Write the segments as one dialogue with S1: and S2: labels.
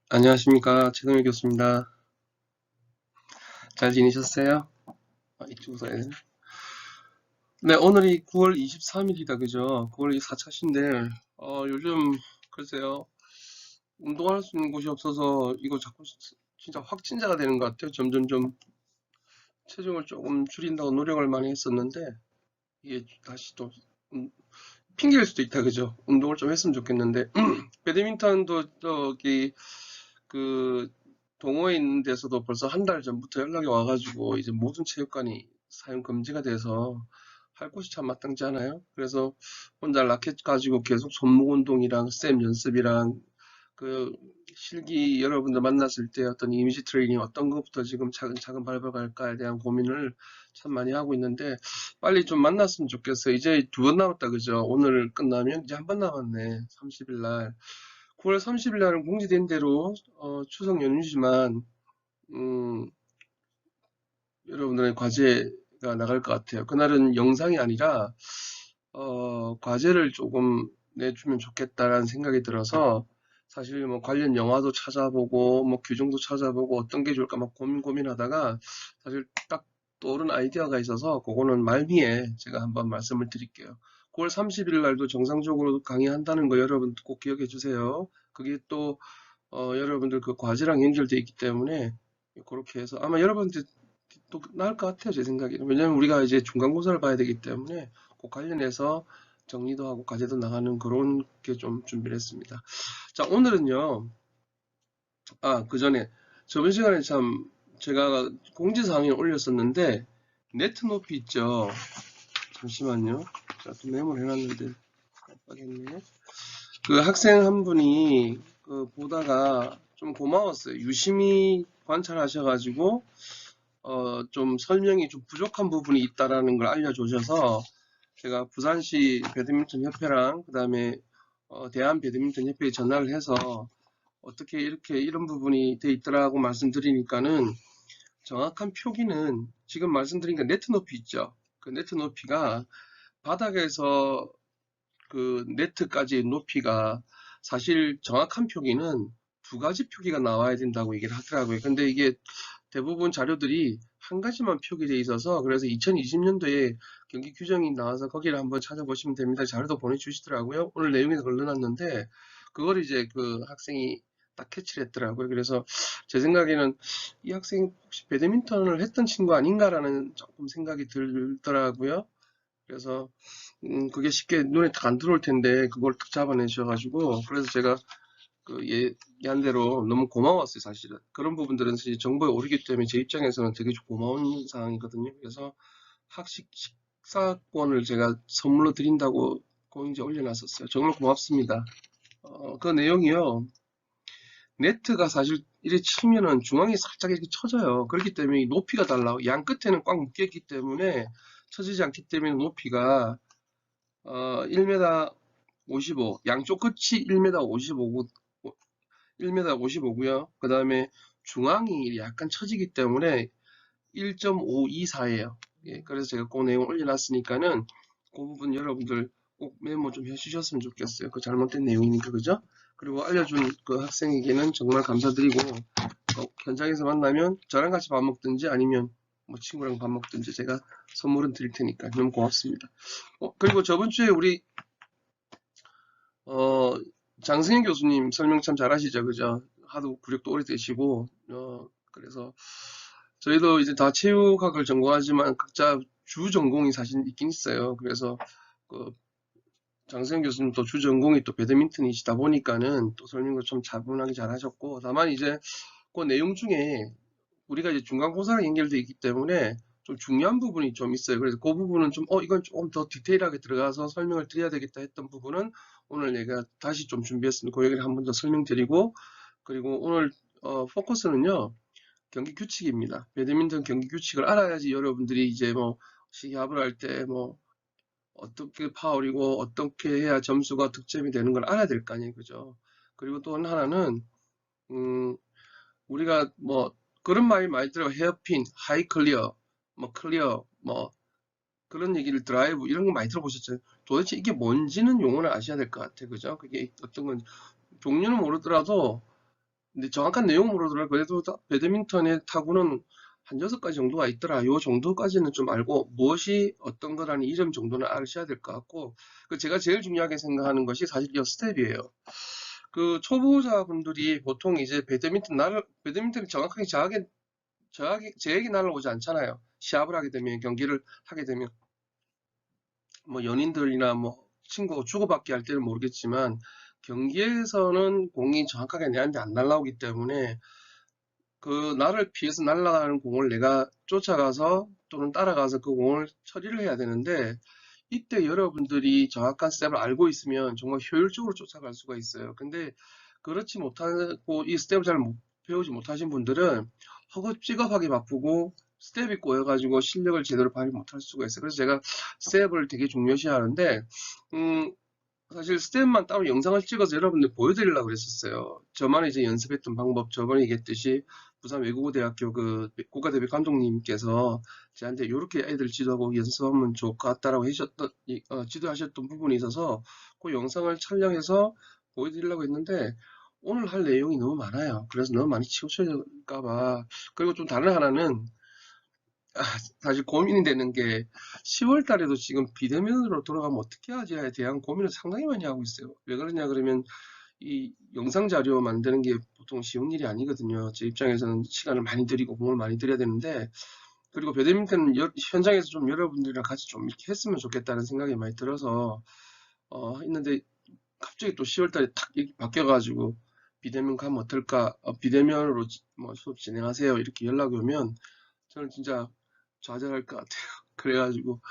S1: 안녕하십니까. 최동일 교수입니다. 잘 지내셨어요? 이쪽 서야 되나? 네, 오늘이 9월 23일이다, 그죠? 9월 4차신데, 요즘, 글쎄요, 운동할 수 있는 곳이 없어서, 이거 자꾸 진짜 확진자가 되는 것 같아요. 점점 좀 체중을 조금 줄인다고 노력을 많이 했었는데, 이게 다시 또, 음, 핑계일 수도 있다, 그죠? 운동을 좀 했으면 좋겠는데, 배드민턴도 저기, 그, 동호회 있는 데서도 벌써 한 달 전부터 연락이 와가지고 이제 모든 체육관이 사용 금지가 돼서 할 곳이 참 마땅치 않아요. 그래서 혼자 라켓 가지고 계속 손목 운동이랑 쌤 연습이랑 그 실기 여러분들 만났을 때 어떤 이미지 트레이닝 어떤 것부터 지금 차근차근 밟아갈까에 대한 고민을 참 많이 하고 있는데 빨리 좀 만났으면 좋겠어요. 이제 두 번 남았다 그죠? 오늘 끝나면 이제 한 번 남았네. 30일 날. 9월 30일 날은 공지된 대로 추석 연휴지만 음, 여러분들의 과제가 나갈 것 같아요. 그날은 영상이 아니라 과제를 조금 내주면 좋겠다라는 생각이 들어서 사실 뭐 관련 영화도 찾아보고 뭐 규정도 찾아보고 어떤 게 좋을까 막 고민하다가 사실 딱 떠오른 아이디어가 있어서 그거는 말미에 제가 한번 말씀을 드릴게요. 9월 30일 날도 정상적으로 강의한다는 거 여러분 꼭 기억해 주세요. 그게 또 여러분들 그 과제랑 연결돼 있기 때문에 그렇게 해서 아마 여러분들 또 나을 것 같아요, 제 생각에는. 왜냐면 우리가 이제 중간고사를 봐야 되기 때문에 그 관련해서 정리도 하고 과제도 나가는 그런 게 좀 준비를 했습니다. 자, 오늘은요. 그 전에 저번 시간에 참 제가 공지사항에 올렸었는데 네트 높이 있죠. 잠시만요. 제가 또 메모를 해놨는데 깜빡했네. 그 학생 한 분이 그 보다가 좀 고마웠어요. 유심히 관찰하셔가지고 좀 설명이 좀 부족한 부분이 있다라는 걸 알려주셔서 제가 부산시 배드민턴 협회랑 그다음에 대한 배드민턴 협회에 전화를 해서 어떻게 이렇게 이런 부분이 돼 있더라고 말씀드리니까는 정확한 표기는 지금 말씀드린 그 네트 높이 있죠. 그 네트 높이가 바닥에서 그 네트까지의 높이가 사실 정확한 표기는 두 가지 표기가 나와야 된다고 얘기를 하더라고요. 근데 이게 대부분 자료들이 한 가지만 표기돼 있어서 그래서 2020년도에 경기 규정이 나와서 거기를 한번 찾아보시면 됩니다. 자료도 보내주시더라고요. 오늘 내용에서 걸러놨는데 그걸 이제 그 학생이 딱 캐치를 했더라고요. 그래서 제 생각에는 이 학생이 혹시 배드민턴을 했던 친구 아닌가라는 조금 생각이 들더라고요. 그래서 그게 쉽게 눈에 딱 안 들어올 텐데 그걸 딱 잡아내셔가지고 그래서 제가 그 얘기한 대로 너무 고마웠어요, 사실은. 그런 부분들은 사실 정보에 오르기 때문에 제 입장에서는 되게 고마운 상황이거든요. 그래서 학식 식사권을 제가 선물로 드린다고 공지에 올려놨었어요. 정말 고맙습니다. 그 내용이요. 네트가 사실 이렇게 치면은 중앙이 살짝 이렇게 쳐져요. 그렇기 때문에 높이가 달라요. 양 끝에는 꽉 묶여있기 때문에 쳐지지 않기 때문에 높이가 1m 55, 양쪽 끝이 1m 55고 1m 55고요. 그 다음에 중앙이 약간 처지기 때문에 1.524예요. 예, 그래서 제가 그 내용 올려놨으니까는 그 부분 여러분들 꼭 메모 좀 해주셨으면 좋겠어요. 그 잘못된 내용이니까 그죠? 그리고 알려준 그 학생에게는 정말 감사드리고 현장에서 만나면 저랑 같이 밥 먹든지 아니면 뭐 친구랑 밥 먹든지 제가 선물은 드릴 테니까 너무 고맙습니다. 그리고 저번 주에 우리 어, 장승현 교수님 설명 참 잘하시죠, 그죠? 하도 구력도 오래 되시고, 그래서 저희도 이제 다 체육학을 전공하지만 각자 주 전공이 사실 있긴 있어요. 그래서 그 장승현 교수님 또 주 전공이 또 배드민턴이시다 보니까는 또 설명도 좀 차분하게 잘하셨고, 다만 이제 그 내용 중에 우리가 이제 중간고사랑 연결되어 있기 때문에 좀 중요한 부분이 좀 있어요. 그래서 그 부분은 좀, 이건 조금 더 디테일하게 들어가서 설명을 드려야 되겠다 했던 부분은 오늘 내가 다시 좀 준비했습니다. 그 얘기를 한 번 더 설명드리고, 그리고 오늘, 포커스는요, 경기 규칙입니다. 배드민턴 경기 규칙을 알아야지 여러분들이 이제 뭐, 시합을 할 때 뭐, 어떻게 파울이고, 어떻게 해야 점수가 득점이 되는 걸 알아야 될 거 아니에요. 그죠? 그리고 또 하나는, 음, 우리가 뭐 그런 말이 많이 들어요. 헤어핀, 하이 클리어, 뭐 클리어, 뭐 그런 얘기를 드라이브 이런 거 많이 들어보셨죠? 도대체 이게 뭔지는 용어를 아셔야 될 것 같아요. 그죠? 그게 어떤 건 종류는 모르더라도 근데 정확한 내용은 모르더라도 그래도 배드민턴의 타구는 한 6가지 정도가 있더라. 요 정도까지는 좀 알고 무엇이 어떤 거라는 이름 정도는 아셔야 될 것 같고 그 제가 제일 중요하게 생각하는 것이 사실 이 스텝이에요. 그 초보자분들이 보통 이제 배드민턴이 정확하게 제에게 날아오지 않잖아요. 시합을 하게 되면 경기를 하게 되면 뭐 연인들이나 뭐 친구가 주고받기 할 때는 모르겠지만 경기에서는 공이 정확하게 내한테 안 날아오기 때문에 그 나를 피해서 날아가는 공을 내가 쫓아가서 또는 따라가서 그 공을 처리를 해야 되는데 이때 여러분들이 정확한 스텝을 알고 있으면 정말 효율적으로 쫓아갈 수가 있어요. 근데 그렇지 못하고 이 스텝을 잘 배우지 못하신 분들은 허겁지겁하게 바쁘고 스텝이 꼬여가지고 실력을 제대로 발휘 못할 수가 있어요. 그래서 제가 스텝을 되게 중요시 하는데 음, 사실 스텝만 따로 영상을 찍어서 여러분들 보여드리려고 그랬었어요. 저만의 이제 연습했던 방법, 저번에 얘기했듯이 부산 외국어대학교 그 국가대표 감독님께서 저한테 이렇게 애들 지도하고 연습하면 좋을 것 같다라고 지도하셨던 부분이 있어서 그 영상을 촬영해서 보여드리려고 했는데 오늘 할 내용이 너무 많아요. 그래서 너무 많이 치우쳐질까봐. 그리고 좀 다른 하나는 사실 고민이 되는 게 10월 달에도 지금 비대면으로 돌아가면 어떻게 하지에 대한 고민을 상당히 많이 하고 있어요. 왜 그러냐 그러면 이 영상 자료 만드는 게 보통 쉬운 일이 아니거든요. 제 입장에서는 시간을 많이 들이고 공을 많이 들여야 되는데 그리고 배드민턴 현장에서 좀 여러분들이랑 같이 좀 이렇게 했으면 좋겠다는 생각이 많이 들어서 했는데 갑자기 또 10월 달에 탁 이렇게 바뀌어가지고 비대면 가면 어떨까? 비대면으로 뭐 수업 진행하세요. 이렇게 연락이 오면 저는 진짜 좌절할 것 같아요. 그래가지고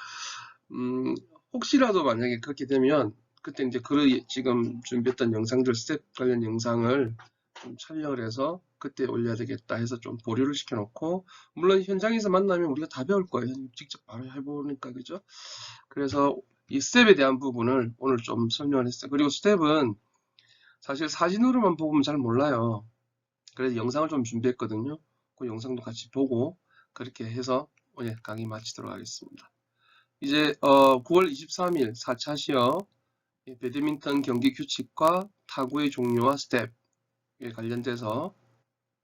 S1: 혹시라도 만약에 그렇게 되면 그때 이제 지금 준비했던 영상들 스텝 관련 영상을 좀 촬영을 해서 그때 올려야 되겠다 해서 좀 보류를 시켜놓고 물론 현장에서 만나면 우리가 다 배울 거예요. 직접 바로 해보니까 그죠? 그래서 이 스텝에 대한 부분을 오늘 좀 설명을 했어요. 그리고 스텝은 사실 사진으로만 보면 잘 몰라요. 그래서 영상을 좀 준비했거든요. 그 영상도 같이 보고 그렇게 해서 오늘 강의 마치도록 하겠습니다. 이제 9월 23일 4차 시험 배드민턴 경기 규칙과 타구의 종류와 스텝에 관련돼서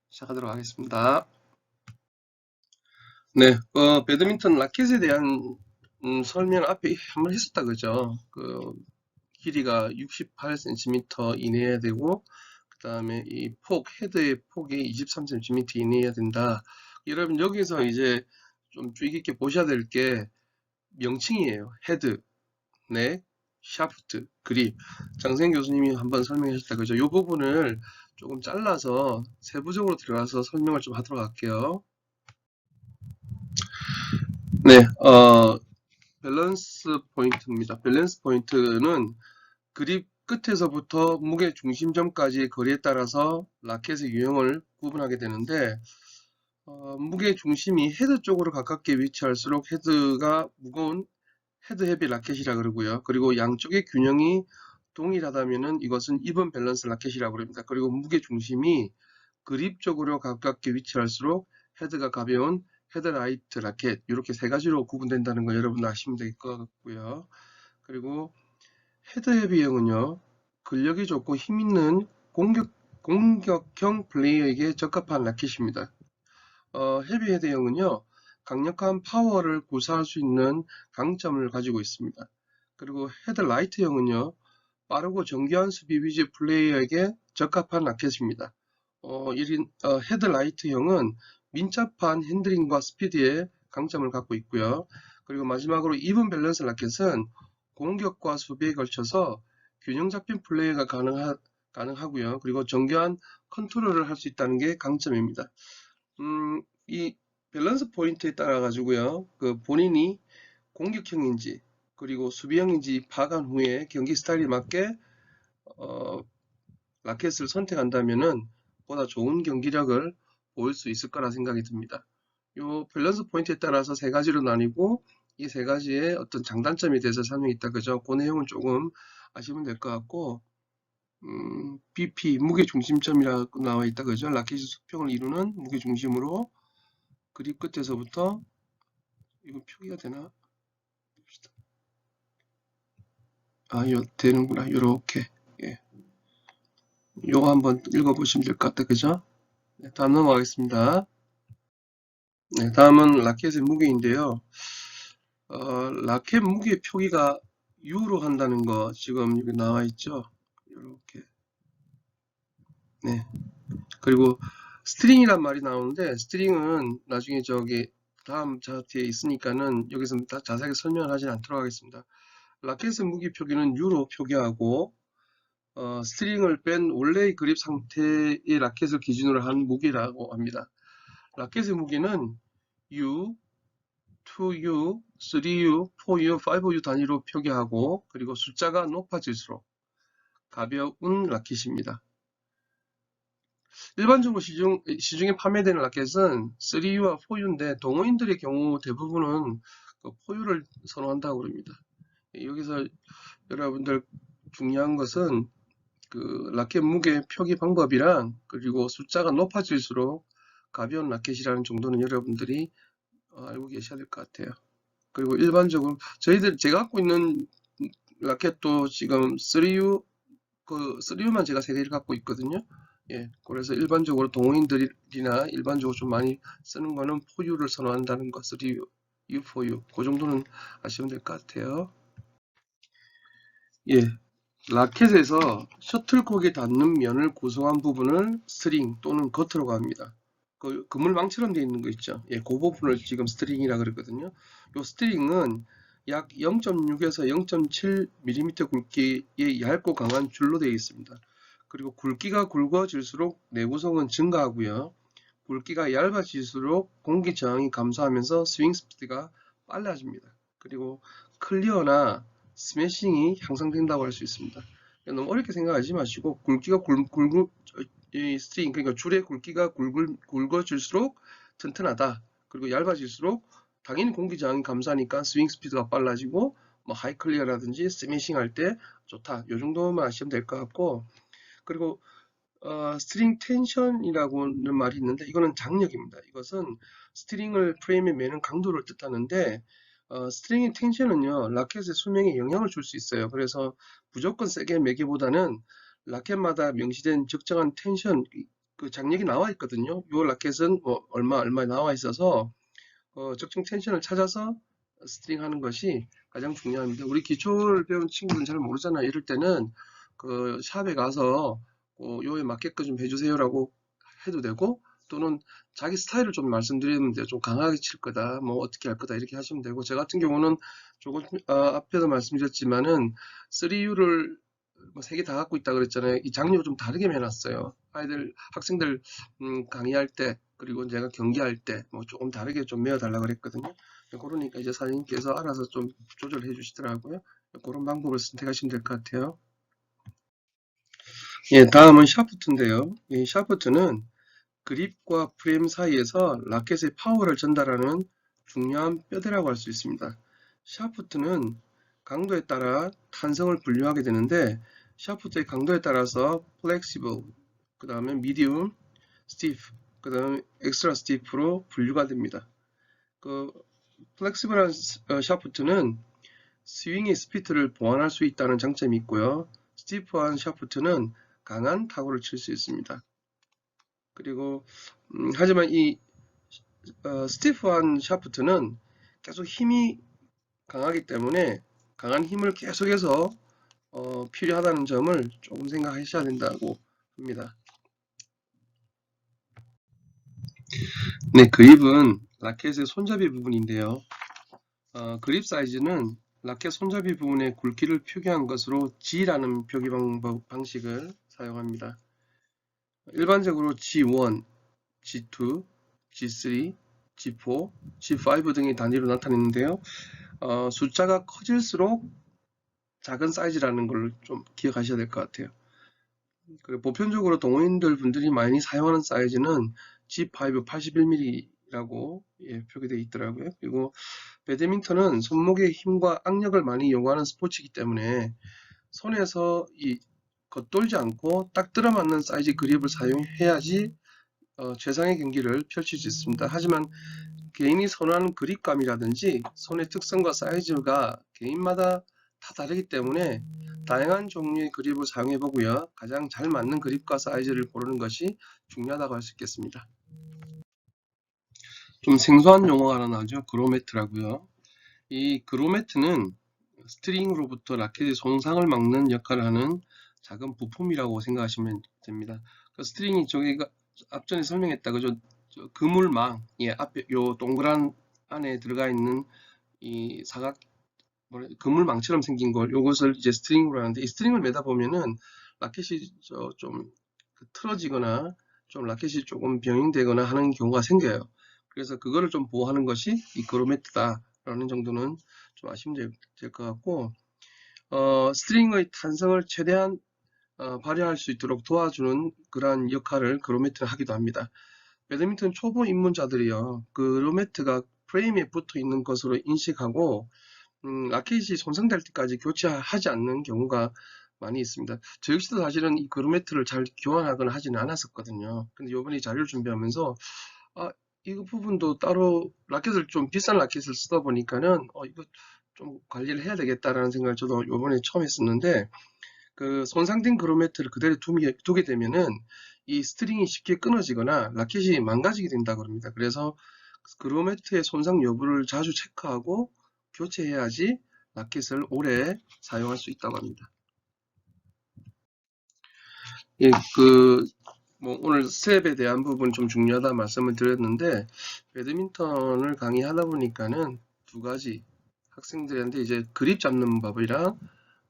S1: 시작하도록 하겠습니다. 네, 배드민턴 라켓에 대한 설명 앞에 한번 했었다 그죠? 그 길이가 68cm 이내여야 되고 그 다음에 이 헤드의 폭이 23cm 이내여야 된다. 여러분 여기서 이제 좀 주의 깊게 보셔야 될 게 명칭이에요. 헤드, 넥, 샤프트, 그립. 장생 교수님이 한번 설명해 주셨다 그죠? 이 부분을 조금 잘라서 세부적으로 들어가서 설명을 좀 하도록 할게요. 네, 밸런스 포인트입니다. 밸런스 포인트는 그립 끝에서부터 무게 중심점까지의 거리에 따라서 라켓의 유형을 구분하게 되는데 무게 중심이 헤드 쪽으로 가깝게 위치할수록 헤드가 무거운 헤드 헤비 라켓이라 그러고요. 그리고 양쪽의 균형이 동일하다면은 이것은 이번 밸런스 라켓이라고 합니다. 그리고 무게 중심이 그립 쪽으로 가깝게 위치할수록 헤드가 가벼운 헤드라이트 라켓 이렇게 세 가지로 구분된다는 거 여러분 아시면 될 것 같고요. 그리고 헤드 헤비형은요. 근력이 좋고 힘있는 공격형 플레이어에게 적합한 라켓입니다. 헤비 헤드형은요. 강력한 파워를 구사할 수 있는 강점을 가지고 있습니다. 그리고 헤드 라이트형은요. 빠르고 정교한 수비 위주 플레이어에게 적합한 라켓입니다. 헤드 라이트형은 민첩한 핸들링과 스피드에 강점을 갖고 있고요. 그리고 마지막으로 이븐 밸런스 라켓은 공격과 수비에 걸쳐서 균형 잡힌 플레이가 가능하고요. 그리고 정교한 컨트롤을 할 수 있다는 게 강점입니다. 이 밸런스 포인트에 따라 가지고요. 그 본인이 공격형인지 그리고 수비형인지 파악한 후에 경기 스타일에 맞게 라켓을 선택한다면은 보다 좋은 경기력을 보일 수 있을 거라 생각이 듭니다. 요 밸런스 포인트에 따라서 세 가지로 나뉘고 이 세 가지의 어떤 장단점에 대해서 설명이 있다 그죠? 그 내용은 조금 아시면 될 것 같고 BP 무게 중심점이라고 나와 있다 그죠? 라켓이 수평을 이루는 무게 중심으로 그립 끝에서부터 이거 표기가 되나? 봅시다. 되는구나. 요렇게. 예. 요거 한번 읽어보시면 될 것 같아요. 그죠? 네, 다음 넘어가겠습니다. 네, 다음은 라켓의 무게인데요. 라켓 무게 표기가 U로 한다는 거 지금 여기 나와 있죠? 이렇게. 네. 그리고 스트링이란 말이 나오는데 스트링은 나중에 저기 다음 차트에 있으니까는 여기서 다 자세하게 설명을 하진 않도록 하겠습니다. 라켓의 무게 표기는 U로 표기하고 스트링을 뺀 원래의 그립 상태의 라켓을 기준으로 한 무게라고 합니다. 라켓의 무게는 U, 2U, 3U, 4U, 5U 단위로 표기하고 그리고 숫자가 높아질수록 가벼운 라켓입니다. 일반적으로 시중에 판매되는 라켓은 3U와 4U인데 동호인들의 경우 대부분은 그 4U를 선호한다고 합니다. 여기서 여러분들 중요한 것은 그 라켓 무게 표기 방법이랑 그리고 숫자가 높아질수록 가벼운 라켓이라는 정도는 여러분들이 알고 계셔야 될 것 같아요. 그리고 일반적으로 제가 갖고 있는 라켓도 지금 3U 그 3U만 제가 3개를 갖고 있거든요. 예, 그래서 일반적으로 동호인들이나 일반적으로 좀 많이 쓰는 거는 4U를 선호한다는 거, 3U, U4U 그 정도는 아시면 될 것 같아요. 예, 라켓에서 셔틀콕에 닿는 면을 구성한 부분을 스트링 또는 거트라고 합니다. 그 그물망처럼 되어 있는 거 있죠. 예, 그 부분을 지금 스트링이라 그러거든요. 요 스트링은 약 0.6에서 0.7mm 굵기의 얇고 강한 줄로 되어 있습니다. 그리고 굵기가 굵어질수록 내구성은 증가하고요. 굵기가 얇아질수록 공기 저항이 감소하면서 스윙 스피드가 빨라집니다. 그리고 클리어나 스매싱이 향상된다고 할 수 있습니다. 너무 어렵게 생각하지 마시고 굵기가 이 스트링 그러니까 줄의 굵기가 굵어질수록 튼튼하다. 그리고 얇아질수록 당연히 공기 저항이 감소하니까 스윙 스피드가 빨라지고 뭐 하이 클리어라든지 스매싱 할 때 좋다. 요 정도만 아시면 될 것 같고 그리고 스트링 텐션이라고는 말이 있는데 이거는 장력입니다. 이것은 스트링을 프레임에 매는 강도를 뜻하는데 스트링의 텐션은요 라켓의 수명에 영향을 줄 수 있어요. 그래서 무조건 세게 매기보다는 라켓마다 명시된 적정한 텐션 그 장력이 나와 있거든요. 이 라켓은 뭐 얼마 나와 있어서 적정 텐션을 찾아서 스트링 하는 것이 가장 중요합니다. 우리 기초를 배운 친구들은 잘 모르잖아요. 이럴 때는 그 샵에 가서 요에 맞게끔 좀 해주세요라고 해도 되고 또는 자기 스타일을 좀 말씀드리면 돼요. 좀 강하게 칠 거다, 뭐 어떻게 할 거다 이렇게 하시면 되고 저 같은 경우는 조금 앞에도 말씀드렸지만은 3U를 뭐 3개 다 갖고 있다 그랬잖아요. 이 장르를 좀 다르게 해놨어요. 학생들 강의할 때 그리고 제가 경기할 때 뭐 조금 다르게 좀 메어달라 그랬거든요. 그러니까 이제 사장님께서 알아서 좀 조절해 주시더라고요. 그런 방법을 선택하시면 될 것 같아요. 예, 다음은 샤프트인데요. 이 샤프트는 그립과 프레임 사이에서 라켓의 파워를 전달하는 중요한 뼈대라고 할 수 있습니다. 샤프트는 강도에 따라 탄성을 분류하게 되는데 샤프트의 강도에 따라서 flexible, 그 다음에 medium, stiff, 그 다음에 extra stiff로 분류가 됩니다. 그 플렉시블한 샤프트는 스윙의 스피드를 보완할 수 있다는 장점이 있고요. 스티프한 샤프트는 강한 타구를 칠 수 있습니다. 그리고 하지만 이 스티프한 샤프트는 계속 힘이 강하기 때문에 강한 힘을 계속해서 필요하다는 점을 조금 생각하셔야 된다고 합니다. 네, 그립은 라켓의 손잡이 부분인데요. 그립 사이즈는 라켓 손잡이 부분의 굵기를 표기한 것으로 G라는 표기 방식을 사용합니다. 일반적으로 G1, G2, G3, G4, G5 등의 단위로 나타내는데요. 숫자가 커질수록 작은 사이즈라는 걸 좀 기억하셔야 될 것 같아요. 그리고 보편적으로 동호인들 분들이 많이 사용하는 사이즈는 G5 81mm라고 표기되어 있더라고요. 그리고 배드민턴은 손목의 힘과 악력을 많이 요구하는 스포츠이기 때문에 손에서 겉돌지 않고 딱 들어맞는 사이즈 그립을 사용해야지 최상의 경기를 펼칠 수 있습니다. 하지만 개인이 선호하는 그립감이라든지 손의 특성과 사이즈가 개인마다 다 다르기 때문에 다양한 종류의 그립을 사용해 보고요. 가장 잘 맞는 그립과 사이즈를 고르는 것이 중요하다고 할 수 있겠습니다. 좀 생소한 용어가 하나 나오죠. 그로매트라고요. 이 그로매트는 스트링으로부터 라켓의 손상을 막는 역할을 하는 작은 부품이라고 생각하시면 됩니다. 그 스트링이 저기가 앞전에 설명했다 그죠? 그물망, 예, 앞에 요 동그란 안에 들어가 있는 이 사각 그물망처럼 생긴 걸 요것을 이제 스트링으로 하는데, 이 스트링을 매다 보면은 라켓이 좀 틀어지거나 좀 라켓이 조금 변형되거나 하는 경우가 생겨요. 그래서 그거를 좀 보호하는 것이 이 그로매트다라는 정도는 좀 아시면 될 것 같고, 스트링의 탄성을 최대한 발휘할 수 있도록 도와주는 그러한 역할을 그로매트가 하기도 합니다. 배드민턴 초보 입문자들이요, 그로매트가 프레임에 붙어 있는 것으로 인식하고 라켓이 손상될 때까지 교체하지 않는 경우가 많이 있습니다. 저 역시도 사실은 이 그루매트를 잘 교환하거나 하지는 않았었거든요. 근데 요번에 자료를 준비하면서 아, 이거 부분도 따로 라켓을 좀 비싼 라켓을 쓰다 보니까는 이거 좀 관리를 해야 되겠다라는 생각을 저도 요번에 처음 했었는데, 그 손상된 그루매트를 그대로 두게 되면은 이 스트링이 쉽게 끊어지거나 라켓이 망가지게 된다고 합니다. 그래서 그루매트의 손상 여부를 자주 체크하고 교체해야지 라켓을 오래 사용할 수 있다고 합니다. 예, 뭐 오늘 스텝에 대한 부분 좀 중요하다 말씀을 드렸는데, 배드민턴을 강의하다 보니까는 두 가지 학생들한테 이제 그립 잡는 법이랑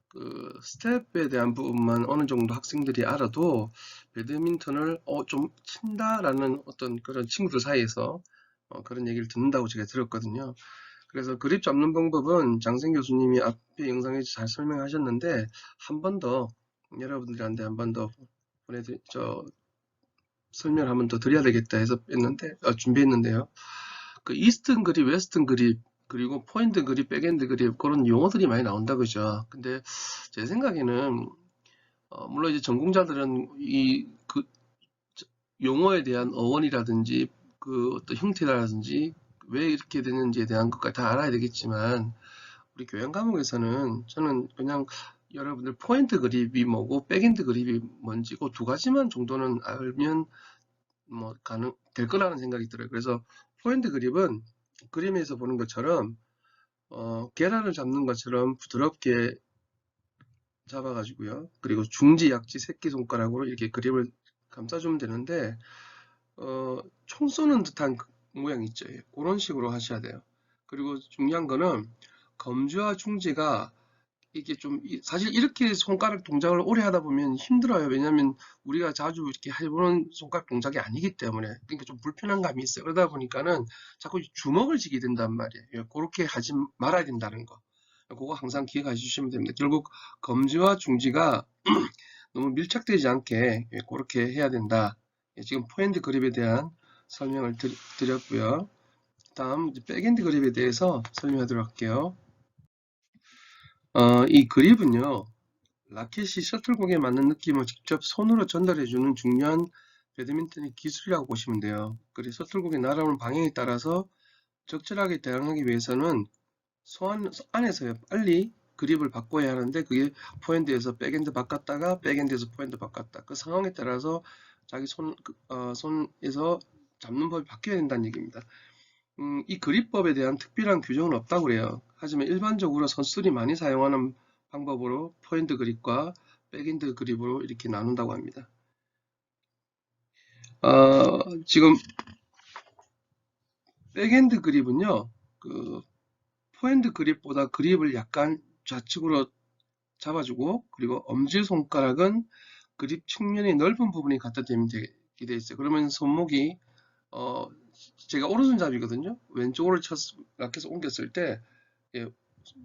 S1: 그 스텝에 대한 부분만 어느 정도 학생들이 알아도 배드민턴을 좀 친다라는 어떤 그런 친구들 사이에서 그런 얘기를 듣는다고 제가 들었거든요. 그래서 그립 잡는 방법은 장생 교수님이 앞에 영상에서 잘 설명하셨는데, 한 번 더 여러분들한테 한 번 더 설명을 한 번 더 드려야 되겠다 해서 준비했는데요. 그 이스턴 그립, 웨스턴 그립, 그리고 포인트 그립, 백핸드 그립, 그런 용어들이 많이 나온다 그죠. 근데 제 생각에는 물론 이제 전공자들은 용어에 대한 어원이라든지 그 어떤 형태라든지 왜 이렇게 되는지에 대한 것까지 다 알아야 되겠지만, 우리 교양 과목에서는 저는 그냥 여러분들 포인트 그립이 뭐고 백핸드 그립이 뭔지 그 두 가지만 정도는 알면 뭐 될 거라는 생각이 들어요. 그래서 포인트 그립은 그림에서 보는 것처럼 계란을 잡는 것처럼 부드럽게 잡아가지고요. 그리고 중지, 약지, 새끼손가락으로 이렇게 그립을 감싸주면 되는데, 총 쏘는 듯한 모양 있죠. 예, 그런 식으로 하셔야 돼요. 그리고 중요한 거는 검지와 중지가 이게 좀 사실 이렇게 손가락 동작을 오래 하다 보면 힘들어요. 왜냐하면 우리가 자주 이렇게 해보는 손가락 동작이 아니기 때문에, 그러니까 좀 불편한 감이 있어요. 그러다 보니까는 자꾸 주먹을 쥐게 된단 말이에요. 예, 그렇게 하지 말아야 된다는 거. 그거 항상 기억해 주시면 됩니다. 결국 검지와 중지가 너무 밀착되지 않게 그렇게 해야 된다. 지금 포핸드 그립에 대한 설명을 드렸고요. 다음 백핸드 그립에 대해서 설명하도록 할게요. 이 그립은요, 라켓이 셔틀콕에 맞는 느낌을 직접 손으로 전달해주는 중요한 배드민턴의 기술이라고 보시면 돼요. 그래서 셔틀콕이 날아오는 방향에 따라서 적절하게 대응하기 위해서는 손 안에서 빨리 그립을 바꿔야 하는데, 그게 포핸드에서 백핸드 바꿨다가 백핸드에서 포핸드 바꿨다, 그 상황에 따라서 자기 손에서 잡는 법이 바뀌어야 된다는 얘기입니다. 이 그립법에 대한 특별한 규정은 없다고 그래요. 하지만 일반적으로 선수들이 많이 사용하는 방법으로 포핸드 그립과 백핸드 그립으로 이렇게 나눈다고 합니다. 지금 백핸드 그립은요, 포핸드 그립보다 그립을 약간 좌측으로 잡아주고, 그리고 엄지손가락은 그립 측면의 넓은 부분이 갖다 대면 되게 돼 있어요. 그러면 손목이 제가 오른손잡이거든요. 왼쪽으로 라켓을 옮겼을 때 예,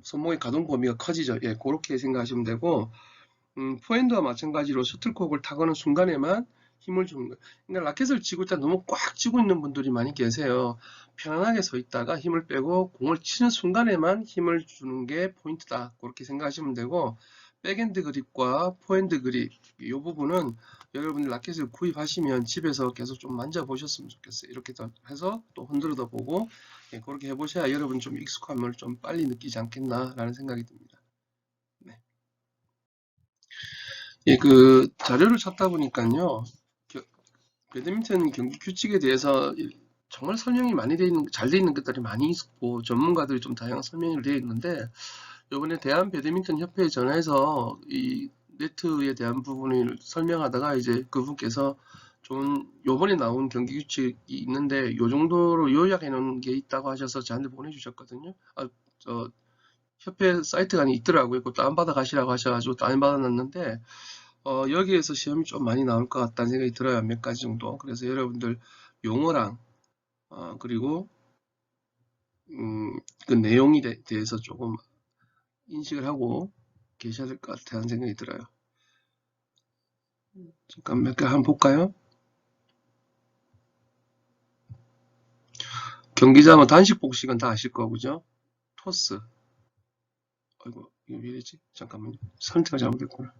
S1: 손목의 가동 범위가 커지죠. 예, 그렇게 생각하시면 되고, 포핸드와 마찬가지로 셔틀콕을 타거는 순간에만 힘을 주는 거예요. 그러니까 라켓을 쥐고 있다 너무 꽉 쥐고 있는 분들이 많이 계세요. 편안하게 서 있다가 힘을 빼고 공을 치는 순간에만 힘을 주는 게 포인트다. 그렇게 생각하시면 되고, 백핸드 그립과 포핸드 그립 이 부분은 여러분들 라켓을 구입하시면 집에서 계속 좀 만져보셨으면 좋겠어요. 이렇게 해서 또 흔들어도 보고, 예, 그렇게 해보셔야 여러분 좀 익숙함을 좀 빨리 느끼지 않겠나라는 생각이 듭니다. 예, 그 자료를 찾다 보니까요. 배드민턴 경기 규칙에 대해서 정말 설명이 많이 돼 있는, 잘 돼 있는 것들이 많이 있고, 전문가들이 좀 다양한 설명이 되어 있는데, 이번에 대한 배드민턴 협회에 전화해서 이 네트에 대한 부분을 설명하다가 이제 그분께서 좀 요번에 나온 경기 규칙이 있는데 요 정도로 요약해 놓은 게 있다고 하셔서 저한테 보내주셨거든요. 저 협회 사이트가 있더라고요. 그거 다운받아 가시라고 하셔가지고 다운받아 놨는데 여기에서 시험이 좀 많이 나올 것 같다는 생각이 들어요. 몇 가지 정도. 그래서 여러분들 용어랑 그리고 그 내용에 대해서 조금 인식을 하고 계셔야 될 것 같다는 생각이 들어요. 잠깐 몇 개 한번 볼까요? 경기장은 단식 복식은 다 아실 거고, 그죠? 토스. 아이고, 이거 왜 이러지? 잠깐만요. 선택을 잘못했구나.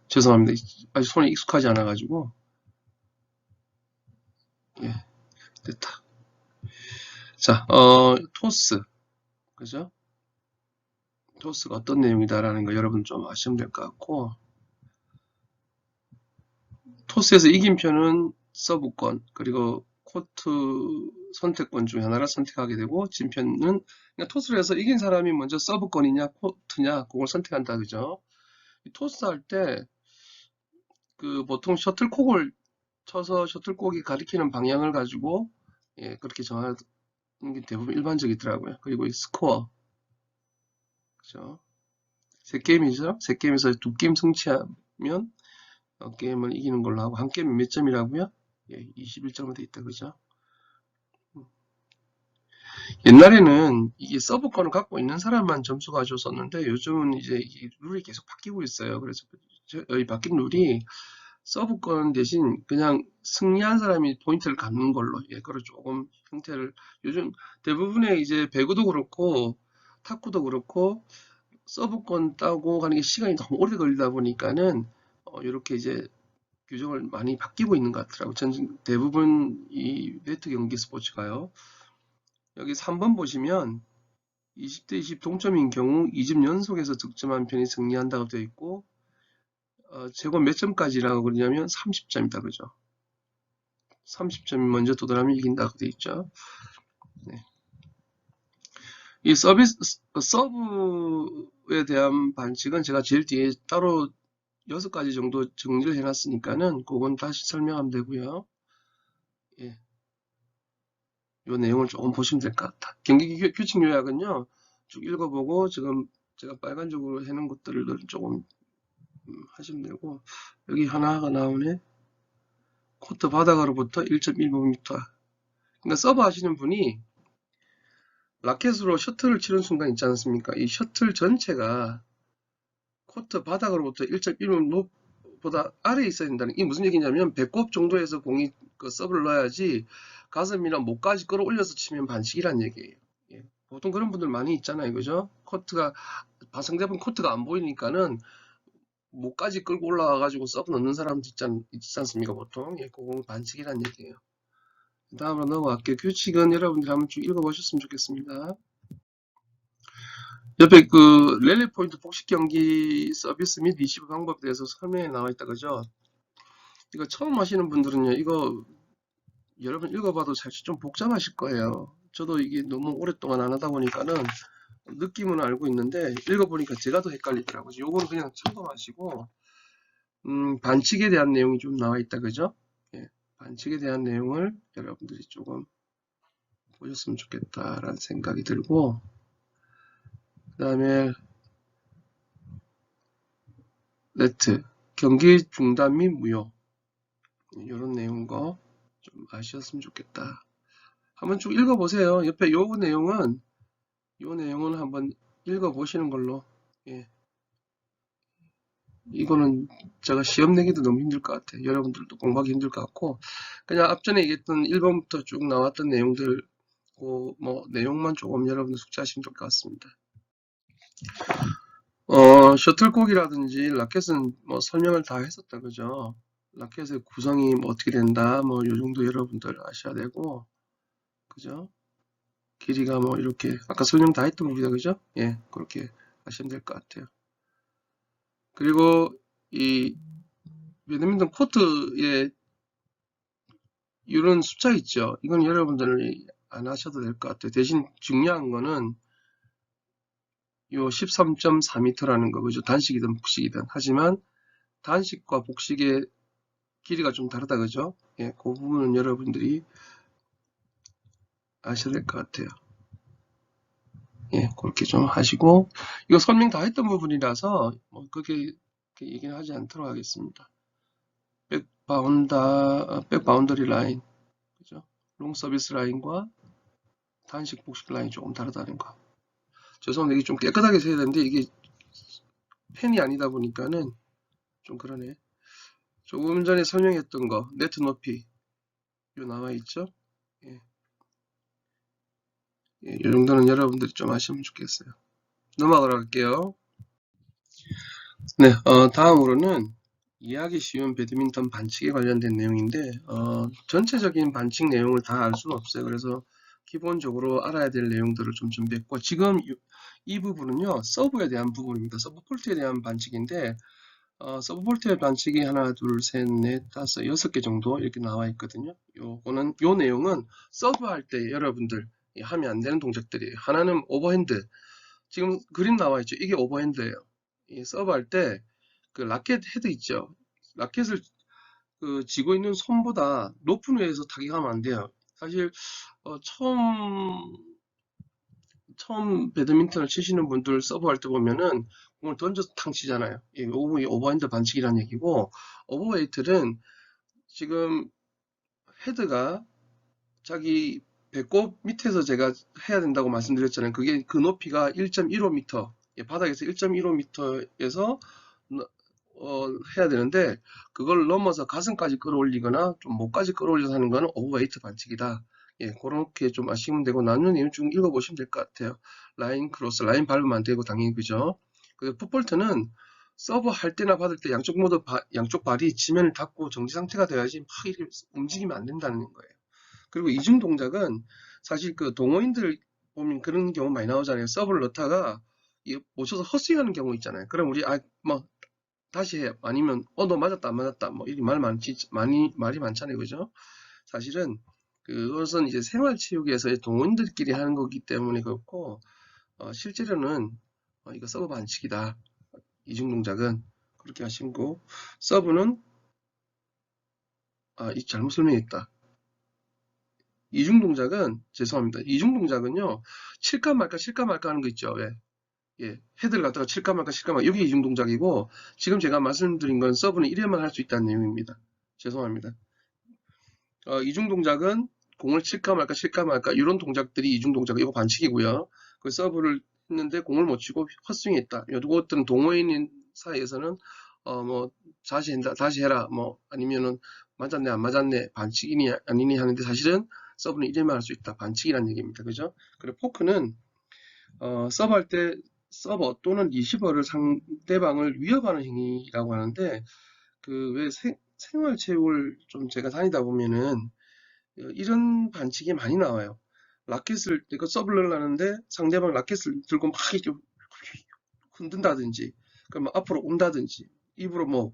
S1: 죄송합니다. 아직 손에 익숙하지 않아가지고. 예, 됐다. 자, 토스. 그죠? 토스가 어떤 내용이다라는 거 여러분 좀 아시면 될 것 같고, 토스에서 이긴 편은 서브권, 그리고 코트 선택권 중에 하나를 선택하게 되고, 진 편은, 그러니까 토스를 해서 이긴 사람이 먼저 서브권이냐, 코트냐, 그걸 선택한다, 그죠? 토스 할 때, 그 보통 셔틀콕을 쳐서 셔틀콕이 가리키는 방향을 가지고, 예, 그렇게 정하는 게 대부분 일반적이더라고요. 그리고 이 스코어, 그죠? 세 게임이죠? 세 게임에서 두 게임 승치하면 게임을 이기는 걸로 하고, 한 게임이 몇 점이라고요? 예, 21점으로 돼 있다, 그죠? 옛날에는 이게 서브권을 갖고 있는 사람만 점수가 줬었는데 요즘은 이제 이 룰이 계속 바뀌고 있어요. 그래서 이 바뀐 룰이 서브권 대신 그냥 승리한 사람이 포인트를 갖는 걸로, 예, 그걸 조금 형태를, 요즘 대부분의 이제 배구도 그렇고 탁구도 그렇고 서브권 따고 가는 게 시간이 너무 오래 걸리다 보니까는 이렇게 이제 규정을 많이 바뀌고 있는 것 같더라고요. 전 대부분 이 네트 경기 스포츠가요. 여기 3번 보시면 20대 20 동점인 경우 2점 연속에서 득점한 편이 승리한다고 되어 있고, 최고 몇 점까지라고 그러냐면 30점이다, 그죠? 30점이 먼저 도달하면 이긴다고 되어 있죠. 네. 이 서브에 대한 반칙은 제가 제일 뒤에 따로 6가지 정도 정리를 해놨으니까는 그건 다시 설명하면 되고요. 예. 요 내용을 조금 보시면 될 것 같다. 경기 규칙 요약은요, 쭉 읽어보고 지금 제가 빨간색으로 해놓은 것들을 조금 하시면 되고, 여기 하나가 나오네. 코트 바닥으로부터 1.15m. 그러니까 서브 하시는 분이 라켓으로 셔틀을 치는 순간 있지 않습니까? 이 셔틀 전체가 코트 바닥으로부터 1.15m보다 아래에 있어야 된다는, 이게 무슨 얘기냐면 배꼽 정도에서 공이 그 서브를 넣어야지 가슴이나 목까지 끌어올려서 치면 반칙이란 얘기예요. 예. 보통 그런 분들 많이 있잖아요, 그죠? 코트가 상대방 코트가 안 보이니까는 목까지 끌고 올라와가지고 서브 넣는 사람도 있지 않습니까, 보통? 예, 그건 반칙이란 얘기예요. 다음으로 넘어갈게요. 규칙은 여러분들이 한번 쭉 읽어보셨으면 좋겠습니다. 옆에 그 랠리 포인트 복식 경기 서비스 및 리시브 방법에 대해서 설명이 나와 있다, 그죠? 이거 처음 하시는 분들은요, 이거 여러분 읽어봐도 사실 좀 복잡하실 거예요. 저도 이게 너무 오랫동안 안 하다 보니까는 느낌은 알고 있는데 읽어보니까 제가 더 헷갈리더라고요. 요거는 그냥 참고하시고, 반칙에 대한 내용이 좀 나와 있다, 그죠? 예, 반칙에 대한 내용을 여러분들이 조금 보셨으면 좋겠다라는 생각이 들고, 그 다음에 네트, 경기 중단 및 무효, 이런 내용거 좀 아셨으면 좋겠다. 한번 쭉 읽어보세요. 옆에 요 내용은 한번 읽어보시는 걸로. 예, 이거는 제가 시험 내기도 너무 힘들 것 같아요. 여러분들도 공부하기 힘들 것 같고, 그냥 앞전에 얘기했던 1번부터 쭉 나왔던 내용들, 뭐 내용만 조금 여러분들 숙지하시면 될 것 같습니다. 셔틀콕이라든지 라켓은 뭐 설명을 다 했었다, 그죠? 라켓의 구성이 뭐 어떻게 된다, 뭐 요 정도 여러분들 아셔야 되고, 그죠? 길이가 뭐 이렇게 아까 설명 다 했던 부분이다 그죠? 예, 그렇게 하시면 될 것 같아요. 그리고 이 배드민턴 코트에 이런 숫자 있죠. 이건 여러분들이 안 하셔도 될 것 같아요. 대신 중요한 거는 요 13.4m라는 거 그죠? 단식이든 복식이든. 하지만 단식과 복식의 길이가 좀 다르다 그죠? 예, 그 부분은 여러분들이 아셔야 될 것 같아요. 예, 그렇게 좀 하시고 이거 설명 다 했던 부분이라서 뭐 그렇게 얘기는 하지 않도록 하겠습니다. 백바운더리 라인 그죠? 롱 서비스 라인과 단식 복식 라인이 조금 다르다는 거. 죄송한데 이게 좀 깨끗하게 써야 되는데 이게 펜이 아니다 보니까는 좀 그러네. 조금 전에 설명했던 거 네트 높이 요 나와 있죠? 예, 이 정도는 여러분들이 좀 아시면 좋겠어요. 넘어가도록 할게요. 네, 다음으로는 이해하기 쉬운 배드민턴 반칙에 관련된 내용인데, 전체적인 반칙 내용을 다 알 수는 없어요. 그래서 기본적으로 알아야 될 내용들을 좀 준비했고, 지금 이 부분은요, 서브에 대한 부분입니다. 서브 폴트에 대한 반칙인데, 서브 폴트의 반칙이 하나, 둘, 셋, 넷, 다섯, 여섯 개 정도 이렇게 나와 있거든요. 요 내용은 서브할 때 여러분들 하면 안 되는 동작들이에요. 하나는 오버핸드. 지금 그림 나와 있죠. 이게 오버핸드예요. 이 서브할 때 그 라켓 헤드 있죠. 라켓을 그 쥐고 있는 손보다 높은 위에서 타격하면 안 돼요. 사실 처음 배드민턴을 치시는 분들 서브할 때 보면은 공을 던져서 탕 치잖아요. 이 오버핸드 반칙이라는 얘기고 오버웨이트는 지금 헤드가 자기 배꼽 밑에서 제가 해야 된다고 말씀드렸잖아요. 그게 그 높이가 1.15m, 바닥에서 1.15m에서 해야 되는데 그걸 넘어서 가슴까지 끌어올리거나 좀 목까지 끌어올려서 하는 거는 오버웨이트 반칙이다. 예, 그렇게 좀 아시면 되고 나눈 내용 좀 읽어보시면 될 것 같아요. 라인 크로스, 라인 밟으면 안 되고 당연히 그죠. 그리고 풋볼트는 서브 할 때나 받을 때 양쪽 모두 양쪽 발이 지면을 닫고 정지 상태가 돼야지 막 이렇게 움직이면 안 된다는 거예요. 그리고 이중 동작은 사실 그 동호인들 보면 그런 경우 많이 나오잖아요. 서브를 넣다가 못 쳐서 헛스윙하는 경우 있잖아요. 그럼 우리 뭐 다시 해. 아니면 너 맞았다 안 맞았다 뭐 이렇게 말이 많잖아요. 그죠? 사실은 그것은 이제 생활체육에서의 동호인들끼리 하는 거기 때문에 그렇고 실제로는 이거 서브 반칙이다. 이중 동작은 그렇게 하시고 서브는 이 잘못 설명했다. 이중 동작은 죄송합니다. 이중 동작은요. 칠까 말까 하는 거 있죠. 왜? 예, 헤드를 갖다가 칠까 말까 이게 이중 동작이고 지금 제가 말씀드린 건 서브는 1회만 할 수 있다는 내용입니다. 죄송합니다. 이중 동작은 공을 칠까 말까 이런 동작들이 이중 동작 이거 반칙이고요. 그 서브를 했는데 공을 못 치고 헛스윙했다. 이것들은 동호인 사이에서는 뭐 다시 해라 뭐 아니면은 맞았네 안 맞았네 반칙이니 아니니 하는데 사실은 서브는 1회만 할 수 있다. 반칙이라는 얘기입니다. 그죠? 그리고 포크는 서브할 때 서버 또는 리시버를 상대방을 위협하는 행위라고 하는데 그 왜 생활체육을 좀 제가 다니다 보면은 이런 반칙이 많이 나와요. 라켓을 이거 서브를 하는데 상대방 라켓을 들고 막 이렇게 흔든다든지 그러면 앞으로 온다든지 입으로 뭐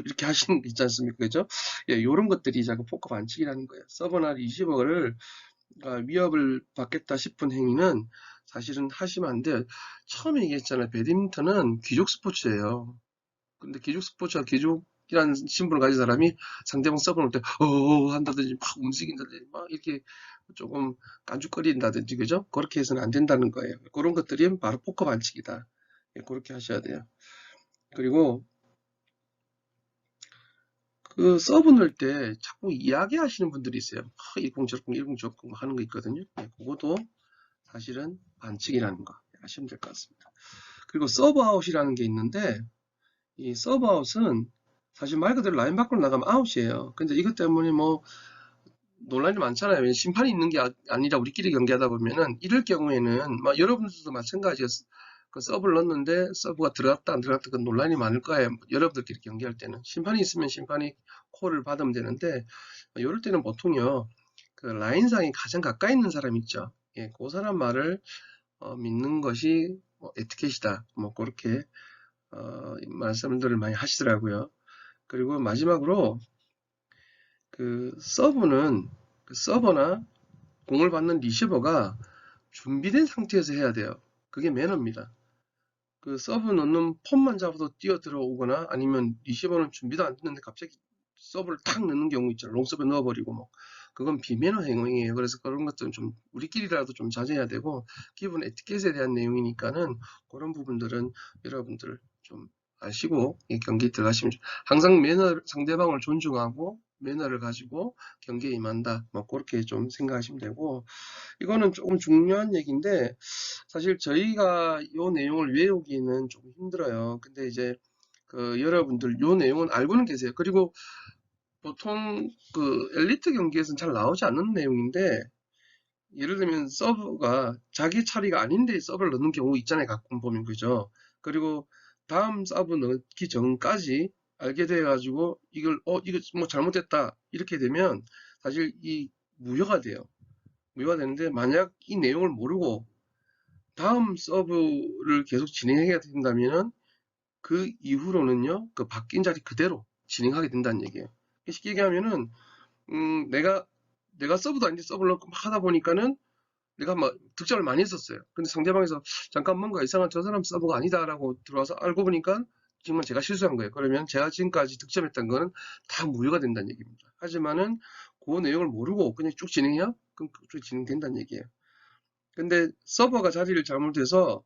S1: 이렇게 하시는 게 있지 않습니까? 그죠? 예, 이런 것들이 자꾸 포커 반칙이라는 거예요. 서버나 리시버를 위협을 받겠다 싶은 행위는 사실은 하시면 안 돼요. 처음에 얘기했잖아요. 배드민턴은 귀족 스포츠예요. 근데 귀족 스포츠와 귀족이라는 신분을 가진 사람이 상대방 서브 놓을 때 한다든지 막 움직인다든지 막 이렇게 조금 깐죽거린다든지 그죠? 그렇게 해서는 안 된다는 거예요. 그런 것들이 바로 포커 반칙이다. 예, 그렇게 하셔야 돼요. 그리고 그 서브 넣을 때 자꾸 이야기하시는 분들이 있어요. 이공 저공 일공 저공 하는 거 있거든요. 예, 그것도 사실은 반칙이라는 거 아시면 될 것 같습니다. 그리고 서브아웃이라는 게 있는데 이 서브아웃은 사실 말 그대로 라인 밖으로 나가면 아웃이에요. 근데 이것 때문에 뭐 논란이 많잖아요. 심판이 있는 게 아니라 우리끼리 경기하다 보면은 이럴 경우에는 막 여러분들도 마찬가지예요. 그 서브를 넣었는데 서브가 들어갔다 안 들어갔다 그 논란이 많을 거예요. 여러분들끼리 경기할 때는 심판이 있으면 심판이 콜을 받으면 되는데 이럴 때는 보통요 그 라인상에 가장 가까이 있는 사람 있죠. 예, 그 사람 말을 믿는 것이 에티켓이다. 뭐 그렇게 말씀들을 많이 하시더라고요. 그리고 마지막으로 그 서버나 공을 받는 리시버가 준비된 상태에서 해야 돼요. 그게 매너입니다. 그 서브 넣는 폰만 잡아도 뛰어 들어오거나 아니면 리시버는 준비도 안 됐는데 갑자기 서브를 탁 넣는 경우 있잖아요. 롱서브 넣어버리고 뭐 그건 비매너 행위예요. 그래서 그런 것들은 좀 우리끼리라도 좀 자제해야 되고 기본 에티켓에 대한 내용이니까는 그런 부분들은 여러분들 좀 아시고 이 경기 들어가시면 항상 매너 상대방을 존중하고 매너를 가지고 경기에 임한다. 뭐 그렇게 좀 생각하시면 되고 이거는 조금 중요한 얘기인데 사실 저희가 이 내용을 외우기는 좀 힘들어요. 근데 이제 여러분들 이 내용은 알고는 계세요. 그리고 보통 그 엘리트 경기에서는 잘 나오지 않는 내용인데 예를 들면 서브가 자기 차례가 아닌데 서브를 넣는 경우 있잖아요. 가끔 보면 그죠. 그리고 다음 서브 넣기 전까지 알게 돼 가지고 이거 뭐 잘못됐다 이렇게 되면 사실 이 무효가 돼요. 무효가 되는데 만약 이 내용을 모르고 다음 서브를 계속 진행하게 된다면은 그 이후로는요, 그 바뀐 자리 그대로 진행하게 된다는 얘기예요. 쉽게 얘기하면은, 내가 서브도 아닌데 서브를 넣고 막 하다 보니까는 내가 막 득점을 많이 했었어요. 근데 상대방에서 잠깐 뭔가 이상한 저 사람 서브가 아니다라고 들어와서 알고 보니까 정말 제가 실수한 거예요. 그러면 제가 지금까지 득점했던 거는 다 무효가 된다는 얘기입니다. 하지만은 그 내용을 모르고 그냥 쭉 진행해요? 그럼 쭉 진행된다는 얘기예요. 근데 서버가 자리를 잘못해서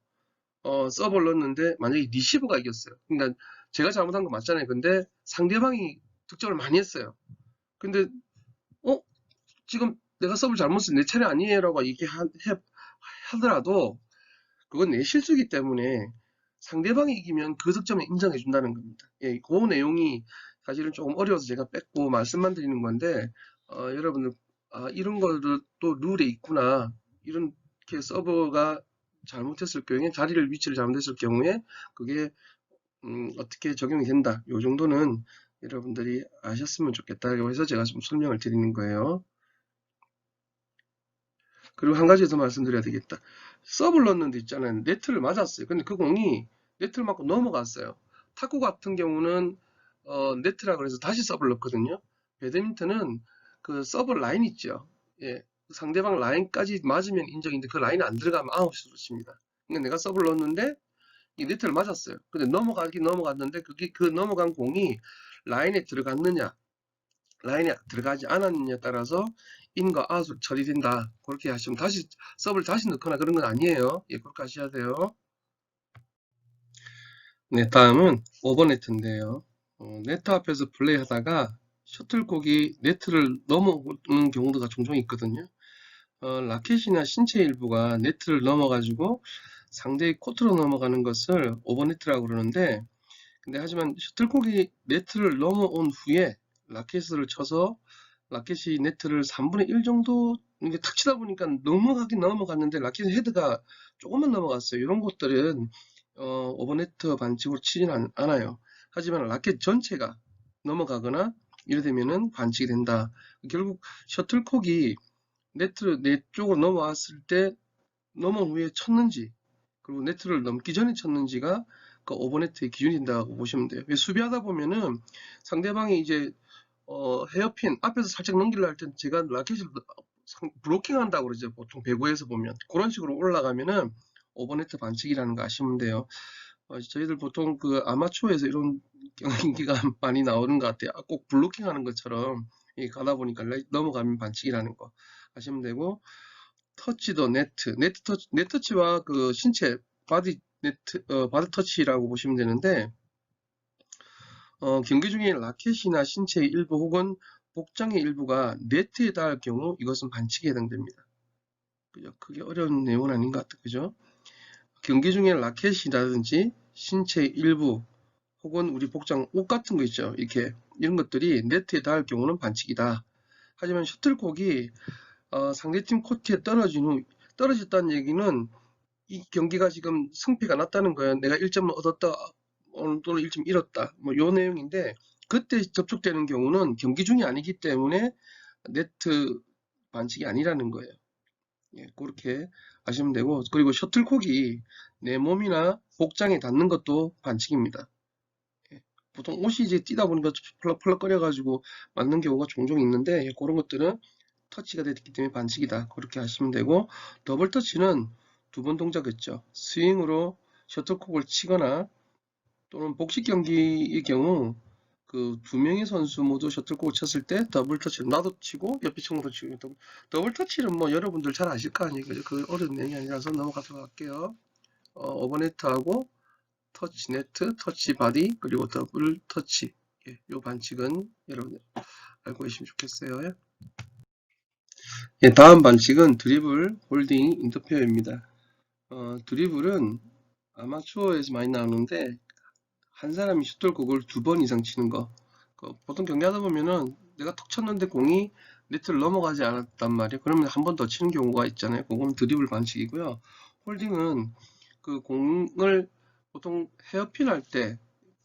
S1: 서버를 넣었는데 만약에 리시버가 이겼어요. 그러니까 제가 잘못한 거 맞잖아요. 근데 상대방이 득점을 많이 했어요. 근데 어 지금 내가 서브를 잘못했어 내 차례 아니에요라고 하더라도 그건 내 실수이기 때문에 상대방이 이기면 그 득점을 인정해 준다는 겁니다. 예, 그 내용이 사실은 조금 어려워서 제가 뺐고 말씀만 드리는 건데 여러분들 이런 거도 또 룰에 있구나. 이렇게 서버가 잘못했을 경우에 자리를 위치를 잘못했을 경우에 그게 어떻게 적용이 된다. 요 정도는 여러분들이 아셨으면 좋겠다고 해서 제가 좀 설명을 드리는 거예요. 그리고 한 가지 더 말씀드려야 되겠다. 서브를 넣었는데 있잖아요. 네트를 맞았어요. 근데 그 공이 네트를 맞고 넘어갔어요. 탁구 같은 경우는 네트라 그래서 다시 서브를 넣거든요. 배드민턴은 그 서브 라인 있죠. 예, 상대방 라인까지 맞으면 인정인데 그 라인이 안 들어가면 아웃으로 칩니다. 그러니까 내가 서브를 넣었는데 이 네트를 맞았어요. 근데 넘어가긴 넘어갔는데 그게 그 넘어간 공이 라인에 들어갔느냐 라인에 들어가지 않았느냐에 따라서 인과 아웃으로 처리된다. 그렇게 하시면 다시 서브를 다시 넣거나 그런 건 아니에요. 예, 그렇게 하셔야 돼요. 네, 다음은 오버 네트인데요. 네트 앞에서 플레이하다가 셔틀콕이 네트를 넘어오는 경우가 종종 있거든요. 라켓이나 신체 일부가 네트를 넘어가지고 상대의 코트로 넘어가는 것을 오버네트라고 그러는데 근데 하지만 셔틀콕이 네트를 넘어온 후에 라켓을 쳐서 라켓이 네트를 3분의 1 정도 이게 탁 치다 보니까 넘어가긴 넘어갔는데 라켓 헤드가 조금만 넘어갔어요. 이런 것들은 오버네트 반칙으로 치진 않아요. 하지만 라켓 전체가 넘어가거나 이래 되면은 반칙이 된다. 결국 셔틀콕이 네 쪽으로 넘어왔을 때 넘어온 후에 쳤는지 그리고 네트를 넘기 전에 쳤는지가 그 오버네트의 기준이 된다고 보시면 돼요. 수비하다 보면은 상대방이 이제 헤어핀 앞에서 살짝 넘기려 할 땐 제가 라켓을 브로킹 한다고 그러죠. 보통 배구에서 보면 그런 식으로 올라가면은 오버네트 반칙이라는 거 아시면 돼요. 저희들 보통 그 아마추어에서 이런 경기가 많이 나오는 것 같아요. 꼭 블로킹 하는 것처럼 가다 보니까 넘어가면 반칙이라는 거 아시면 되고 터치도 네트 터치와 그 신체 바디 바디 터치라고 보시면 되는데 경기 중에 라켓이나 신체의 일부 혹은 복장의 일부가 네트에 닿을 경우 이것은 반칙에 해당됩니다. 그죠? 그게 어려운 내용은 아닌 것 같아요. 그죠? 경기 중에 라켓이라든지 신체의 일부 혹은 우리 복장 옷 같은 거 있죠. 이렇게 이런 것들이 네트에 닿을 경우는 반칙이다. 하지만 셔틀콕이 상대팀 코트에 떨어졌다는 얘기는 이 경기가 지금 승패가 났다는 거예요. 내가 1점을 얻었다, 또는 1점 잃었다. 뭐 요 내용인데 그때 접촉되는 경우는 경기 중이 아니기 때문에 네트 반칙이 아니라는 거예요. 예, 그렇게 하시면 되고, 그리고 셔틀콕이 내 몸이나 복장에 닿는 것도 반칙입니다. 예, 보통 옷이 이제 뛰다 보니까 펄럭펄럭거려가지고 맞는 경우가 종종 있는데, 예, 그런 것들은 터치가 됐기 때문에 반칙이다. 그렇게 하시면 되고, 더블 터치는 두 번 동작이죠. 스윙으로 셔틀콕을 치거나 또는 복식 경기의 경우 그 두 명의 선수 모두 셔틀콕을 쳤을 때 더블 터치를 나도 치고 옆에 친구도 치고 더블 터치는 뭐 여러분들 잘 아실 거 아니에요. 그죠? 그 어려운 내용이 아니라서 넘어가도록 할게요. 오버네트하고 터치 네트, 터치 바디 그리고 더블 터치. 예, 요 반칙은 여러분 알고 계시면 좋겠어요. 예. 예, 다음 반칙은 드리블, 홀딩, 인터페어입니다. 드리블은 아마추어에서 많이 나오는데 한 사람이 슛돌콕을 두 번 이상 치는 거. 보통 경기하다 보면은 내가 톡 쳤는데 공이 네트를 넘어가지 않았단 말이에요. 그러면 한 번 더 치는 경우가 있잖아요. 그건 드리블 반칙이고요. 홀딩은 그 공을 보통 헤어핀 할 때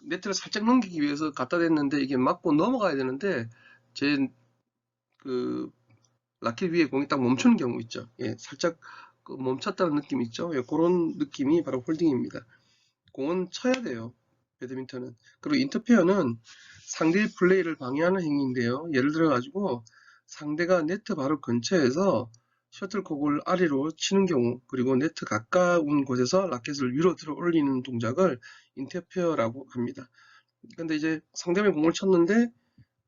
S1: 네트를 살짝 넘기기 위해서 갖다 댔는데 이게 맞고 넘어가야 되는데 제 그 라켓 위에 공이 딱 멈추는 경우 있죠. 예, 살짝 그 멈췄다는 느낌 있죠. 예, 그런 느낌이 바로 홀딩입니다. 공은 쳐야 돼요. 배드민턴은. 그리고 인터페어는 상대의 플레이를 방해하는 행위인데요. 예를 들어 가지고 상대가 네트 바로 근처에서 셔틀콕을 아래로 치는 경우 그리고 네트 가까운 곳에서 라켓을 위로 들어 올리는 동작을 인터페어라고 합니다. 근데 이제 상대방이 공을 쳤는데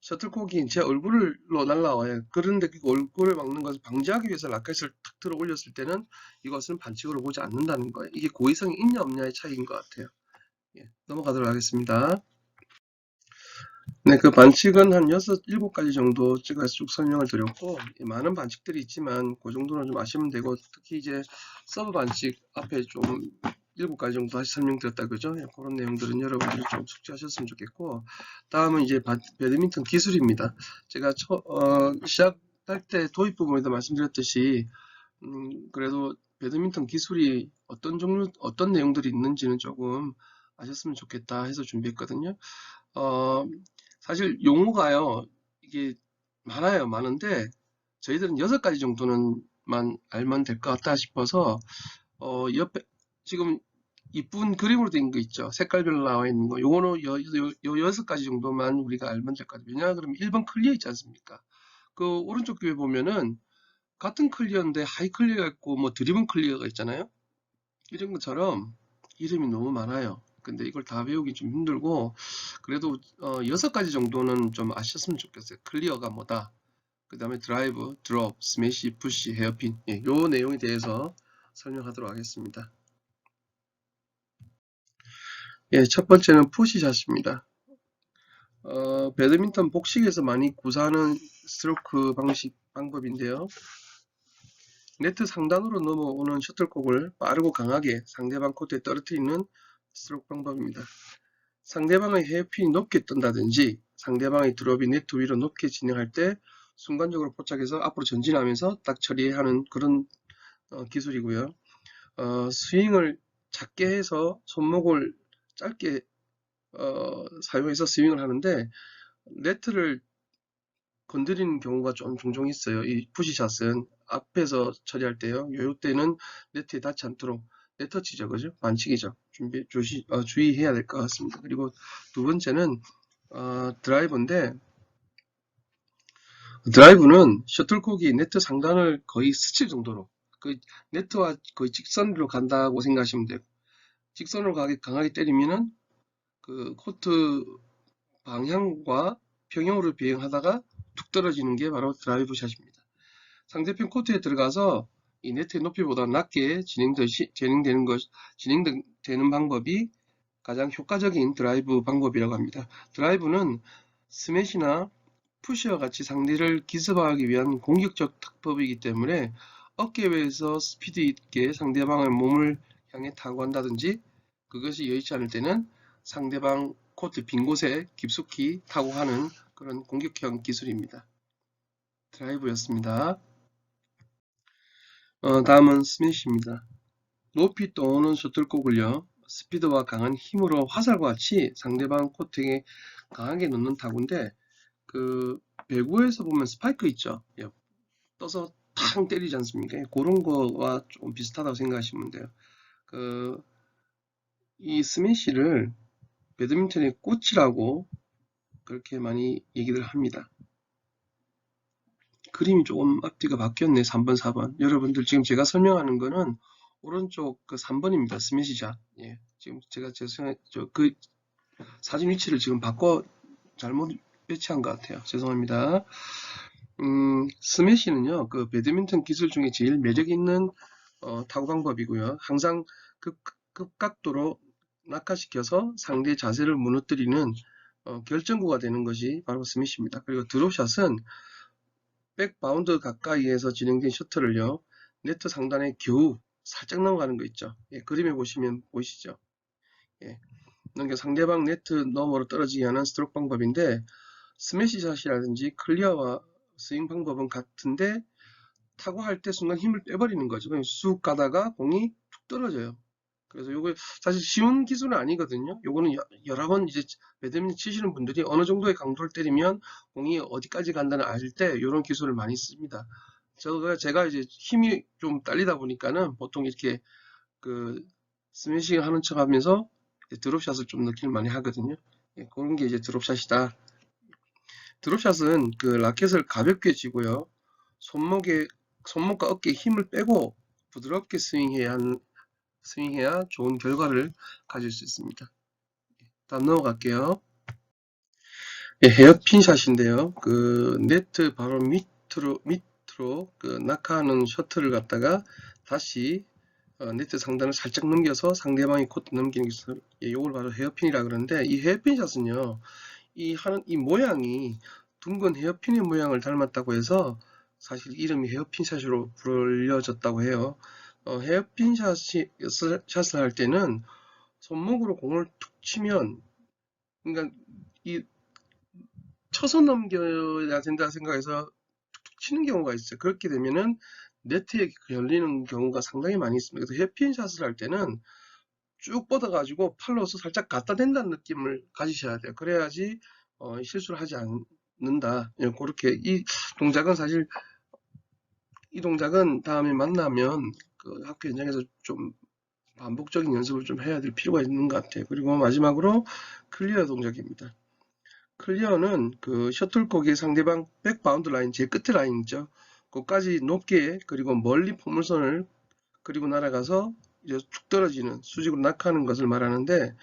S1: 셔틀콕이 제 얼굴로 날라와요. 그런데 그 얼굴을 막는 것을 방지하기 위해서 라켓을 탁 들어 올렸을 때는 이것은 반칙으로 보지 않는다는 거예요. 이게 고의성이 있냐 없냐의 차이인 것 같아요. 예, 넘어가도록 하겠습니다. 네, 그 반칙은 한 6, 7가지 정도 제가 쭉 설명을 드렸고, 예, 많은 반칙들이 있지만, 그 정도는 좀 아시면 되고, 특히 이제 서브 반칙 앞에 좀 7가지 정도 다시 설명드렸다, 그죠? 예, 그런 내용들은 여러분들이 좀 숙지하셨으면 좋겠고, 다음은 이제 배드민턴 기술입니다. 제가 시작할 때 도입 부분에도 말씀드렸듯이, 그래도 배드민턴 기술이 어떤 종류, 어떤 내용들이 있는지는 조금 아셨으면 좋겠다 해서 준비했거든요. 어, 사실 용어가요, 이게 많아요. 많은데, 저희들은 6가지 정도는만 알면 될 것 같다 싶어서, 옆에, 지금 이쁜 그림으로 된 거 있죠. 색깔별로 나와 있는 거. 요거는 요 6가지 정도만 우리가 알면 될 것 같아요. 왜냐, 그러면 1번 클리어 있지 않습니까? 그 오른쪽 뷰에 보면은 같은 클리어인데 하이 클리어가 있고 뭐 드리븐 클리어가 있잖아요. 이런 것처럼 이름이 너무 많아요. 근데 이걸 다 배우기 좀 힘들고 그래도 6가지 정도는 좀 아셨으면 좋겠어요. 클리어가 뭐다. 그 다음에 드라이브, 드롭, 스매시, 푸시, 헤어핀. 예, 요 내용에 대해서 설명하도록 하겠습니다. 예, 첫 번째는 푸시샷입니다. 배드민턴 복식에서 많이 구사하는 스트로크 방법인데요. 네트 상단으로 넘어오는 셔틀콕을 빠르고 강하게 상대방 코트에 떨어뜨리는 스트로크 방법입니다. 상대방의 헤어핀이 높게 뜬다든지 상대방의 드롭이 네트 위로 높게 진행할 때 순간적으로 포착해서 앞으로 전진하면서 딱 처리하는 그런 기술이고요. 스윙을 작게 해서 손목을 짧게 사용해서 스윙을 하는데 네트를 건드리는 경우가 좀 종종 있어요. 이 푸시샷은 앞에서 처리할 때요. 요때는 네트에 닿지 않도록 네터치죠, 그죠? 반칙이죠. 주의해야 될 것 같습니다. 그리고 두 번째는 드라이버인데 드라이브는 셔틀콕이 네트 상단을 거의 스칠 정도로 그 네트와 거의 직선으로 간다고 생각하시면 돼요. 직선으로 강하게 때리면은 그 코트 방향과 평형으로 비행하다가 툭 떨어지는 게 바로 드라이브 샷입니다. 상대편 코트에 들어가서 이 네트의 높이보다 낮게 진행되는 방법이 가장 효과적인 드라이브 방법이라고 합니다. 드라이브는 스매시나 푸시와 같이 상대를 기습하기 위한 공격적 tak법이기 때문에 어깨 위에서 스피드 있게 상대방의 몸을 향해 타고 한다든지 그것이 여의치 않을 때는 상대방 코트 빈 곳에 깊숙이 타고 하는 그런 공격형 기술입니다. 드라이브였습니다. 다음은 스매시입니다. 높이 떠오는 셔틀콕을요, 스피드와 강한 힘으로 화살과 같이 상대방 코트에 강하게 넣는 타구인데, 그, 배구에서 보면 스파이크 있죠? 예, 떠서 탕 때리지 않습니까? 그런 거와 좀 비슷하다고 생각하시면 돼요. 그, 이 스매시를 배드민턴의 꽃이라고 그렇게 많이 얘기를 합니다. 그림이 조금 앞뒤가 바뀌었네. 3번, 4번. 여러분들 지금 제가 설명하는 거는 오른쪽 그 3번입니다. 스매시샷. 예. 지금 제가 그 사진 위치를 지금 잘못 배치한 것 같아요. 죄송합니다. 스매시는요, 그 배드민턴 기술 중에 제일 매력 있는 타구 방법이고요. 항상 급각도로 낙하시켜서 상대의 자세를 무너뜨리는 결정구가 되는 것이 바로 스매시입니다. 그리고 드롭샷은 백바운드 가까이에서 진행된 셔틀을요, 네트 상단에 겨우 살짝 넘어가는 거 있죠. 예, 그림에 보시면 보이시죠? 예, 상대방 네트 너머로 떨어지게 하는 스트로크 방법인데, 스매시샷이라든지 클리어와 스윙 방법은 같은데 타고 할 때 순간 힘을 빼버리는 거죠. 그냥 쑥 가다가 공이 툭 떨어져요. 그래서 요거 사실 쉬운 기술은 아니거든요. 요거는 여러 번 이제 배드민턴 치시는 분들이 어느 정도의 강도를 때리면 공이 어디까지 간다는 알 때 이런 기술을 많이 씁니다. 제가 이제 힘이 좀 딸리다 보니까는 보통 이렇게 그 스매싱 하는 척 하면서 드롭샷을 좀 넣기를 많이 하거든요. 예, 그런 게 이제 드롭샷이다. 드롭샷은 그 라켓을 가볍게 쥐고요. 손목과 어깨에 힘을 빼고 부드럽게 스윙해야 좋은 결과를 가질 수 있습니다. 다음 넘어갈게요. 예, 헤어핀 샷인데요. 그 네트 바로 밑으로 그 낙하하는 셔틀을 갖다가 다시 네트 상단을 살짝 넘겨서 상대방이 코트 넘기는 기술. 예, 요걸 바로 헤어핀이라 그러는데, 이 헤어핀 샷은요, 이 모양이 둥근 헤어핀의 모양을 닮았다고 해서 사실 이름이 헤어핀 샷으로 불려졌다고 해요. 헤어핀 샷을 할 때는 손목으로 공을 툭 치면, 그러니까 이 쳐서 넘겨야 된다 생각해서 툭툭 치는 경우가 있어요. 그렇게 되면은 네트에 걸리는 경우가 상당히 많이 있습니다. 그래서 헤어핀 샷을 할 때는 쭉 뻗어가지고 팔로서 살짝 갖다 댄다는 느낌을 가지셔야 돼요. 그래야지 실수를 하지 않는다. 예, 그렇게 동작은 사실 이 동작은 다음에 만나면 그 학교 현장에서 좀 반복적인 연습을 좀 해야 될 필요가 있는 것 같아요. 그리고 마지막으로 클리어 동작입니다. 클리어는 그 셔틀콕의 상대방 백바운드 라인, 제 끝에 라인 있죠. 그까지 높게 그리고 멀리 포물선을 그리고 날아가서 이제 툭 떨어지는 수직으로 낙하하는 것을 말하는데,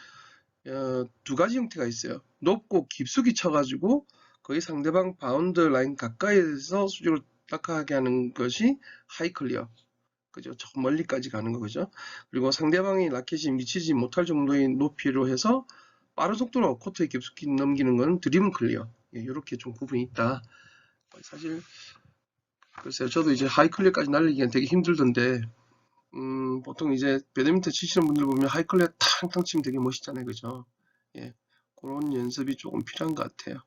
S1: 두 가지 형태가 있어요. 높고 깊숙이 쳐가지고 거의 상대방 바운드 라인 가까이에서 수직으로 낙하하게 하는 것이 하이 클리어. 그죠? 저 멀리까지 가는 거죠. 그리고 상대방이 라켓이 미치지 못할 정도의 높이로 해서 빠른 속도로 코트에 깊숙이 넘기는 건 드리븐 클리어. 예, 이렇게 좀 구분이 있다. 사실 글쎄요, 저도 이제 하이 클리어까지 날리기엔 되게 힘들던데, 보통 이제 배드민턴 치시는 분들 보면 하이 클리어 탕탕 치면 되게 멋있잖아요, 그죠? 예, 그런 연습이 조금 필요한 것 같아요.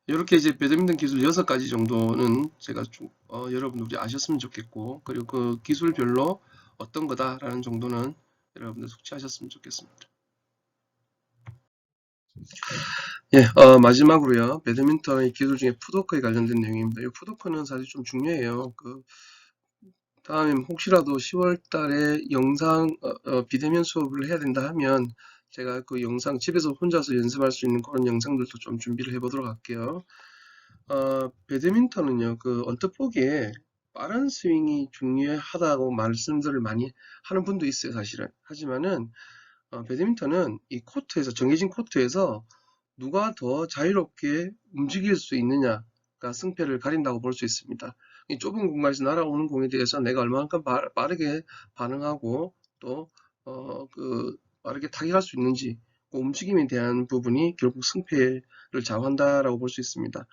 S1: 이렇게 이제 배드민턴 기술 6가지 정도는 제가 좀 여러분들이 아셨으면 좋겠고, 그리고 그 기술별로 어떤 거다라는 정도는 여러분들 숙지하셨으면 좋겠습니다. 예, 마지막으로요. 배드민턴의 기술 중에 푸드워크에 관련된 내용입니다. 이 푸드워크는 사실 좀 중요해요. 다음에 혹시라도 10월 달에 영상, 비대면 수업을 해야 된다 하면 제가 그 영상 집에서 혼자서 연습할 수 있는 그런 영상들도 좀 준비를 해보도록 할게요. 배드민턴은요, 언뜻 보기에 빠른 스윙이 중요하다고 말씀들을 많이 하는 분도 있어요, 사실은. 하지만은, 배드민턴은 이 코트에서, 정해진 코트에서 누가 더 자유롭게 움직일 수 있느냐가 승패를 가린다고 볼 수 있습니다. 이 좁은 공간에서 날아오는 공에 대해서 내가 얼마만큼 빠르게 반응하고 또, 빠르게 타격할 수 있는지, 그 움직임에 대한 부분이 결국 승패를 좌우한다라고 볼 수 있습니다.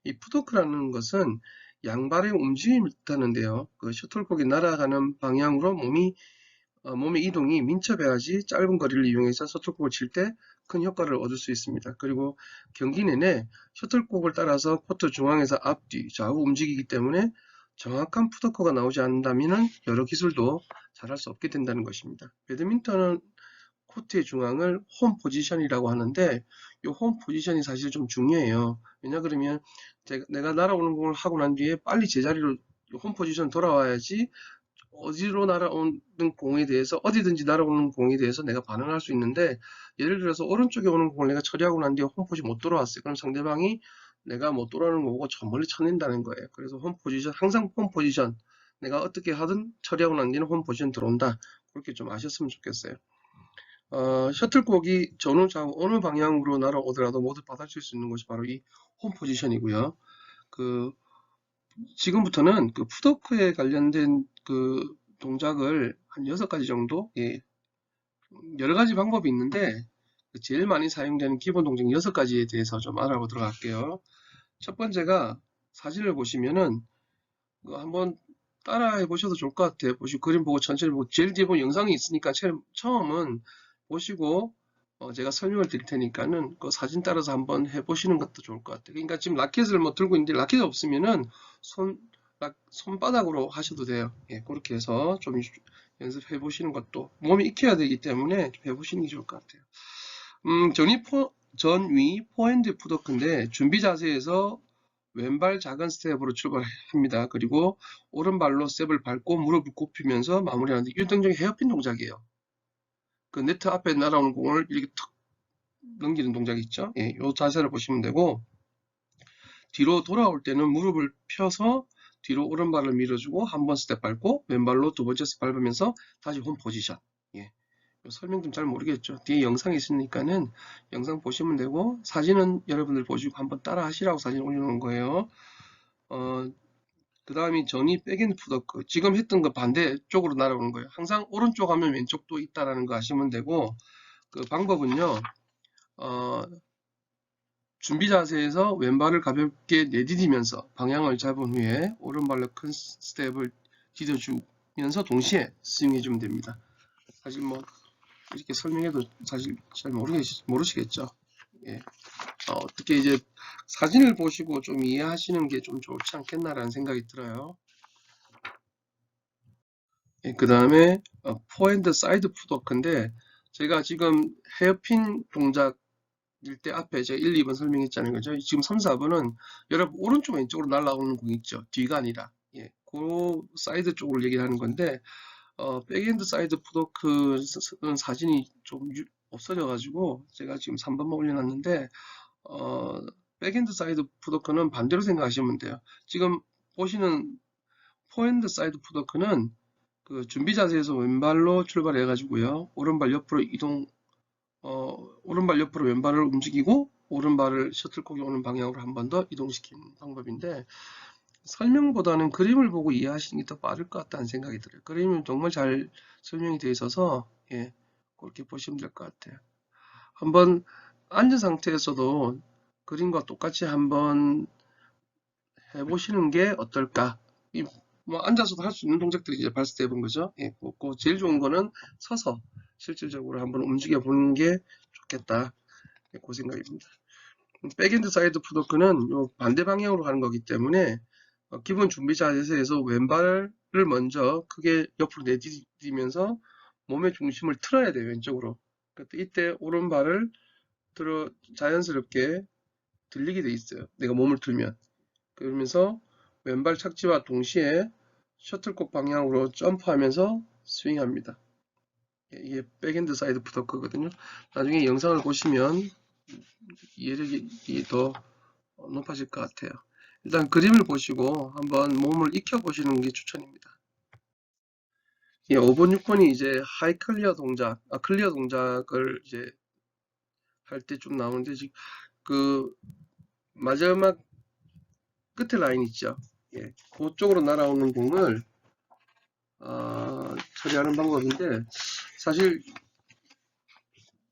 S1: 이 푸드워크라는 것은 양발의 움직임을 뜻하는데요. 그 셔틀콕이 날아가는 방향으로 몸의 이동이 민첩해야지 짧은 거리를 이용해서 셔틀콕을 칠 때 큰 효과를 얻을 수 있습니다. 그리고 경기 내내 셔틀콕을 따라서 코트 중앙에서 앞뒤, 좌우 움직이기 때문에 정확한 푸드워크가 나오지 않는다면 여러 기술도 잘할 수 없게 된다는 것입니다. 배드민턴은 코트의 중앙을 홈 포지션이라고 하는데, 이 홈 포지션이 사실 좀 중요해요. 왜냐 그러면 내가 날아오는 공을 하고 난 뒤에 빨리 제자리로 홈 포지션 돌아와야지 어디로 날아오는 공에 대해서 어디든지 날아오는 공에 대해서 내가 반응할 수 있는데, 예를 들어서 오른쪽에 오는 공을 내가 처리하고 난 뒤에 홈 포지션 못 돌아왔어요. 그럼 상대방이 내가 못 돌아오는 거 보고 저 멀리 쳐낸다는 거예요. 그래서 홈 포지션, 항상 홈 포지션, 내가 어떻게 하든 처리하고 난 뒤에는 홈 포지션 들어온다. 그렇게 좀 아셨으면 좋겠어요. 셔틀콕이 전후 좌우 어느 방향으로 날아오더라도 모두 받아칠 수 있는 것이 바로 이 홈 포지션이고요. 지금부터는 그 풋워크에 관련된 그 동작을 한 6가지 정도, 예, 여러 가지 방법이 있는데 제일 많이 사용되는 기본 동작 6가지에 대해서 좀 알아보도록 할게요. 첫 번째가, 사진을 보시면은 한번 따라해 보셔도 좋을 것 같아요. 보시고 그림 보고 천천히 보고, 제일 뒤에 보면 영상이 있으니까 처음은 보시고 제가 설명을 드릴 테니까는 그 사진 따라서 한번 해보시는 것도 좋을 것 같아요. 그러니까 지금 라켓을 뭐 들고 있는데 라켓 없으면은 손바닥으로 하셔도 돼요. 예, 그렇게 해서 좀 연습해 보시는 것도, 몸이 익혀야 되기 때문에 좀 해보시는 게 좋을 것 같아요. 전위 포핸드 풋워크인데, 준비 자세에서 왼발 작은 스텝으로 출발합니다. 그리고 오른발로 스텝을 밟고 무릎을 굽히면서 마무리하는데, 일등적인 헤어핀 동작이에요. 그 네트 앞에 날아오는 공을 이렇게 툭 넘기는 동작 있죠? 예, 이 자세를 보시면 되고, 뒤로 돌아올 때는 무릎을 펴서 뒤로 오른발을 밀어주고 한 번 스텝 밟고 왼발로 두 번째 스텝 밟으면서 다시 홈 포지션. 예. 설명 좀 잘 모르겠죠. 뒤에 영상이 있으니까는 영상 보시면 되고, 사진은 여러분들 보시고 한번 따라 하시라고 사진 올려놓은 거예요. 그 다음이 전위 백핸드 풋워크. 지금 했던 거 반대쪽으로 날아오는 거예요. 항상 오른쪽 하면 왼쪽도 있다라는 거 아시면 되고, 그 방법은요, 준비 자세에서 왼발을 가볍게 내디디면서 방향을 잡은 후에 오른발로 큰 스텝을 디뎌주면서 동시에 스윙해주면 됩니다. 사실 뭐 이렇게 설명해도 사실 잘 모르시겠죠. 예. 어떻게 이제 사진을 보시고 좀 이해하시는 게 좀 좋지 않겠나라는 생각이 들어요. 예, 그 다음에 포핸드 사이드 풋워크인데, 제가 지금 헤어핀 동작 때 앞에 제가 1, 2번 설명했잖아요. 그죠? 지금 3, 4번은 여러분 오른쪽 왼쪽으로 날아오는 공 있죠. 뒤가 아니라. 예, 그 사이드 쪽으로 얘기를 하는 건데, 백핸드 사이드 풋워크는 사진이 좀 없어져가지고 제가 지금 3번만 올려놨는데, 백핸드 사이드 풋워크는 반대로 생각하시면 돼요. 지금 보시는 포핸드 사이드 풋워크는 그 준비 자세에서 왼발로 출발해 가지고요, 오른발 옆으로 이동, 오른발 옆으로 왼발을 움직이고 오른발을 셔틀콕이 오는 방향으로 한 번 더 이동시키는 방법인데, 설명보다는 그림을 보고 이해하시는 게 더 빠를 것 같다는 생각이 들어요. 그림은 정말 잘 설명이 되어 있어서, 예, 그렇게 보시면 될 것 같아요. 한번 앉은 상태에서도 그림과 똑같이 한번 해보시는 게 어떨까. 뭐 앉아서도 할 수 있는 동작들이 이제 발사돼 본 거죠. 예, 그 제일 좋은 거는 서서 실질적으로 한번 움직여 보는 게 좋겠다. 예, 그 생각입니다. 백핸드 사이드 풋워크는 요 반대 방향으로 가는 거기 때문에, 기본 준비 자세에서 왼발을 먼저 크게 옆으로 내디디면서 몸의 중심을 틀어야 돼요, 왼쪽으로. 이때 오른발을 자연스럽게 들리게 돼 있어요, 내가 몸을 틀면. 그러면서 왼발 착지와 동시에 셔틀콕 방향으로 점프하면서 스윙합니다. 이게 백핸드 사이드 풋워크거든요. 나중에 영상을 보시면 이해력이 더 높아질 것 같아요. 일단 그림을 보시고 한번 몸을 익혀 보시는 게 추천입니다. 5번, 6번이 이제 하이 클리어 동작, 클리어 동작을 이제 할 때 좀 나오는데, 지금 그 마지막 끝에 라인 있죠. 예, 그쪽으로 날아오는 공을 처리하는 방법인데, 사실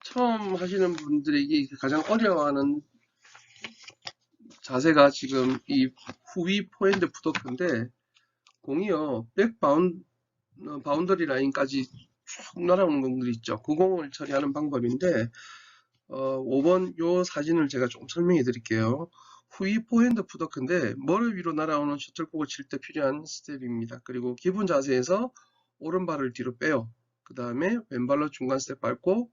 S1: 처음 하시는 분들에게 가장 어려워하는 자세가 지금 이 후위 포핸드 풋워크인데, 공이요, 바운더리 라인까지 쭉 날아오는 공들이 있죠. 그 공을 처리하는 방법인데, 5번 요 사진을 제가 좀 설명해 드릴게요. 후위 포핸드 풋워크인데, 머리 위로 날아오는 셔틀콕을 칠 때 필요한 스텝입니다. 그리고 기본 자세에서 오른발을 뒤로 빼요. 그 다음에 왼발로 중간 스텝 밟고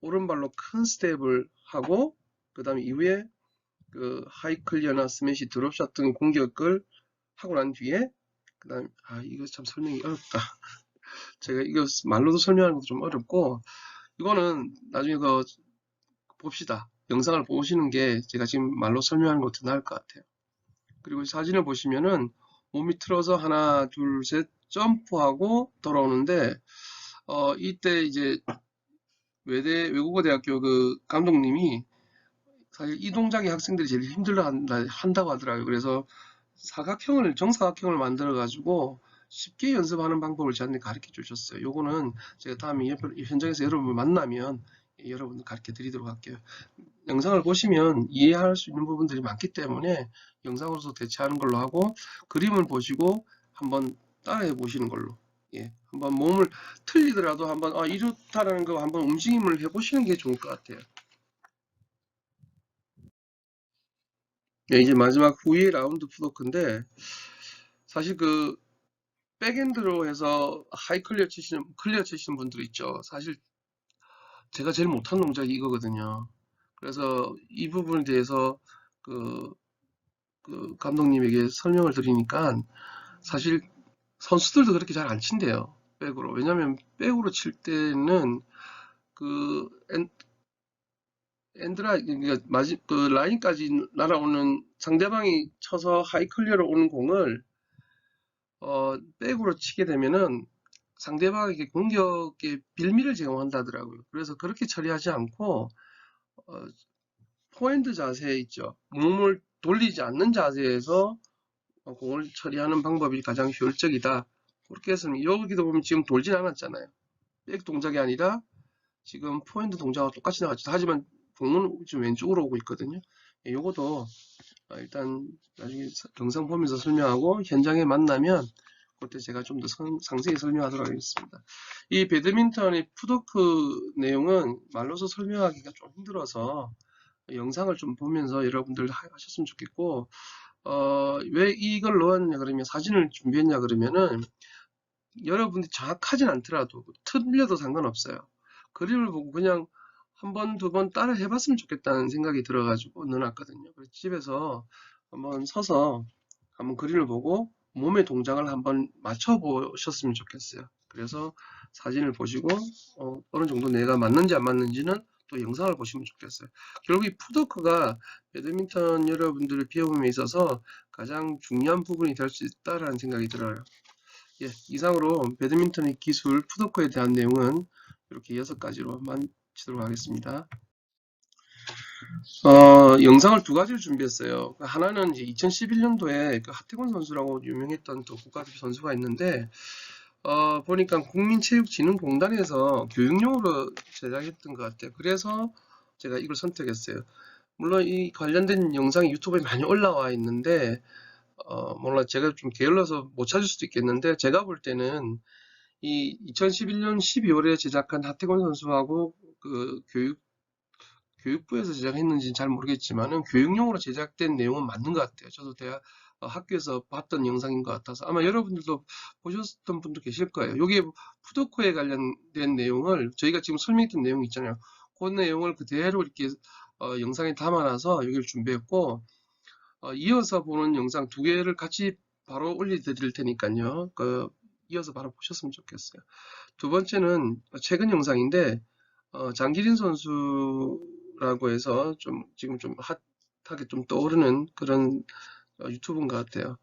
S1: 오른발로 큰 스텝을 하고, 그 다음에 이후에 그 하이 클리어나 스매시 드롭샷 등 공격을 하고 난 뒤에 그다음 이거 참 설명이 어렵다. 제가 이거 말로도 설명하는 것도 좀 어렵고 이거는 나중에 봅시다. 영상을 보시는 게 제가 지금 말로 설명하는 것도 나을 것 같아요. 그리고 사진을 보시면은 몸이 틀어서 하나, 둘, 셋 점프하고 돌아오는데 이때 이제 외국어대학교 그 감독님이 사실 이 동작이 학생들이 제일 힘들어 한다고 하더라고요. 그래서 정사각형을 만들어 가지고 쉽게 연습하는 방법을 저한테 가르쳐 주셨어요. 요거는 제가 다음에 현장에서 여러분을 만나면 여러분들 가르쳐 드리도록 할게요. 영상을 보시면 이해할 수 있는 부분들이 많기 때문에 영상으로서 대체하는 걸로 하고 그림을 보시고 한번 따라해 보시는 걸로, 예, 한번 몸을 틀리더라도 한번 이렇다라는 거 한번 움직임을 해 보시는 게 좋을 것 같아요. 네, 이제 마지막 후위 라운드 푸도크인데 사실 그 백엔드로 해서 클리어 치시는 분들 있죠. 사실 제가 제일 못한 동작이 이거거든요. 그래서 이 부분에 대해서 그 감독님에게 설명을 드리니까 사실 선수들도 그렇게 잘 안 친대요. 백으로. 왜냐면 백으로 칠 때는 그 그러니까 그 라인까지 날아오는 상대방이 쳐서 하이 클리어로 오는 공을 백으로 치게 되면은 상대방에게 공격의 빌미를 제공한다더라고요. 그래서 그렇게 처리하지 않고 어, 포핸드 자세 있죠. 몸을 돌리지 않는 자세에서 공을 처리하는 방법이 가장 효율적이다. 그렇게 해서 여기도 보면 지금 돌진 않았잖아요. 백 동작이 아니라 지금 포핸드 동작과 똑같이 나왔죠. 하지만 공은 지금 왼쪽으로 오고 있거든요. 요것도 일단 나중에 영상 보면서 설명하고 현장에 만나면 그때 제가 좀 더 상세히 설명하도록 하겠습니다. 이 배드민턴의 푸도크 내용은 말로서 설명하기가 좀 힘들어서 영상을 좀 보면서 여러분들 하셨으면 좋겠고 왜 이걸 넣었냐 그러면 사진을 준비했냐 그러면은 여러분이 정확하진 않더라도 틀려도 상관없어요. 그림을 보고 그냥 한 번, 두 번 따라 해봤으면 좋겠다는 생각이 들어가지고 넣어놨거든요. 그래서 집에서 한번 서서 한번 그림을 보고 몸의 동작을 한번 맞춰 보셨으면 좋겠어요. 그래서 사진을 보시고 어느 정도 내가 맞는지 안 맞는지는 또 영상을 보시면 좋겠어요. 결국 이 푸도크가 배드민턴 여러분들을 배움에 있어서 가장 중요한 부분이 될 수 있다라는 생각이 들어요. 예, 이상으로 배드민턴의 기술 푸도크에 대한 내용은 이렇게 6가지로 마치도록 하겠습니다. 영상을 2가지를 준비했어요. 하나는 이제 2011년도에 하태권 선수라고 유명했던 또 국가대표 선수가 있는데, 보니까 국민체육진흥공단에서 교육용으로 제작했던 것 같아요. 그래서 제가 이걸 선택했어요. 물론 이 관련된 영상이 유튜브에 많이 올라와 있는데, 몰라 제가 좀 게을러서 못 찾을 수도 있겠는데, 제가 볼 때는 이 2011년 12월에 제작한 하태권 선수하고 그 교육부에서 제작했는지는 잘 모르겠지만은 교육용으로 제작된 내용은 맞는 것 같아요. 저도 학교에서 봤던 영상인 것 같아서 아마 여러분들도 보셨던 분도 계실 거예요. 여기에 푸도크에 관련된 내용을 저희가 지금 설명했던 내용 있잖아요. 그 내용을 그대로 이렇게 영상에 담아놔서 여기를 준비했고 이어서 보는 영상 2개를 같이 바로 올려드릴 테니까요. 이어서 바로 보셨으면 좋겠어요. 두 번째는 최근 영상인데 장기린 선수라고 해서 지금 좀 핫하게 좀 떠오르는 그런 유튜브인 것 같아요.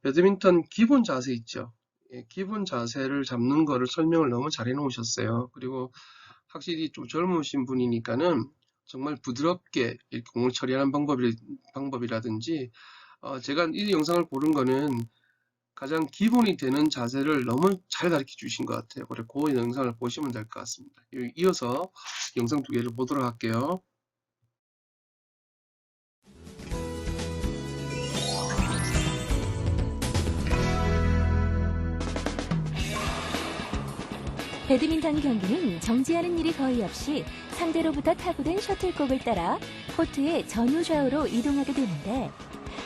S1: 배드민턴 기본 자세 있죠. 예, 기본 자세를 잡는 거를 설명을 너무 잘 해놓으셨어요. 그리고 확실히 좀 젊으신 분이니까는 정말 부드럽게 이렇게 공을 처리하는 방법이라든지 제가 이 영상을 고른 거는 가장 기본이 되는 자세를 너무 잘 가르쳐 주신 것 같아요. 그래, 그 영상을 보시면 될 것 같습니다. 이어서 영상 2개를 보도록 할게요.
S2: 배드민턴 경기는 정지하는 일이 거의 없이 상대로부터 타구된 셔틀콕을 따라 코트의 전후 좌우로 이동하게 되는데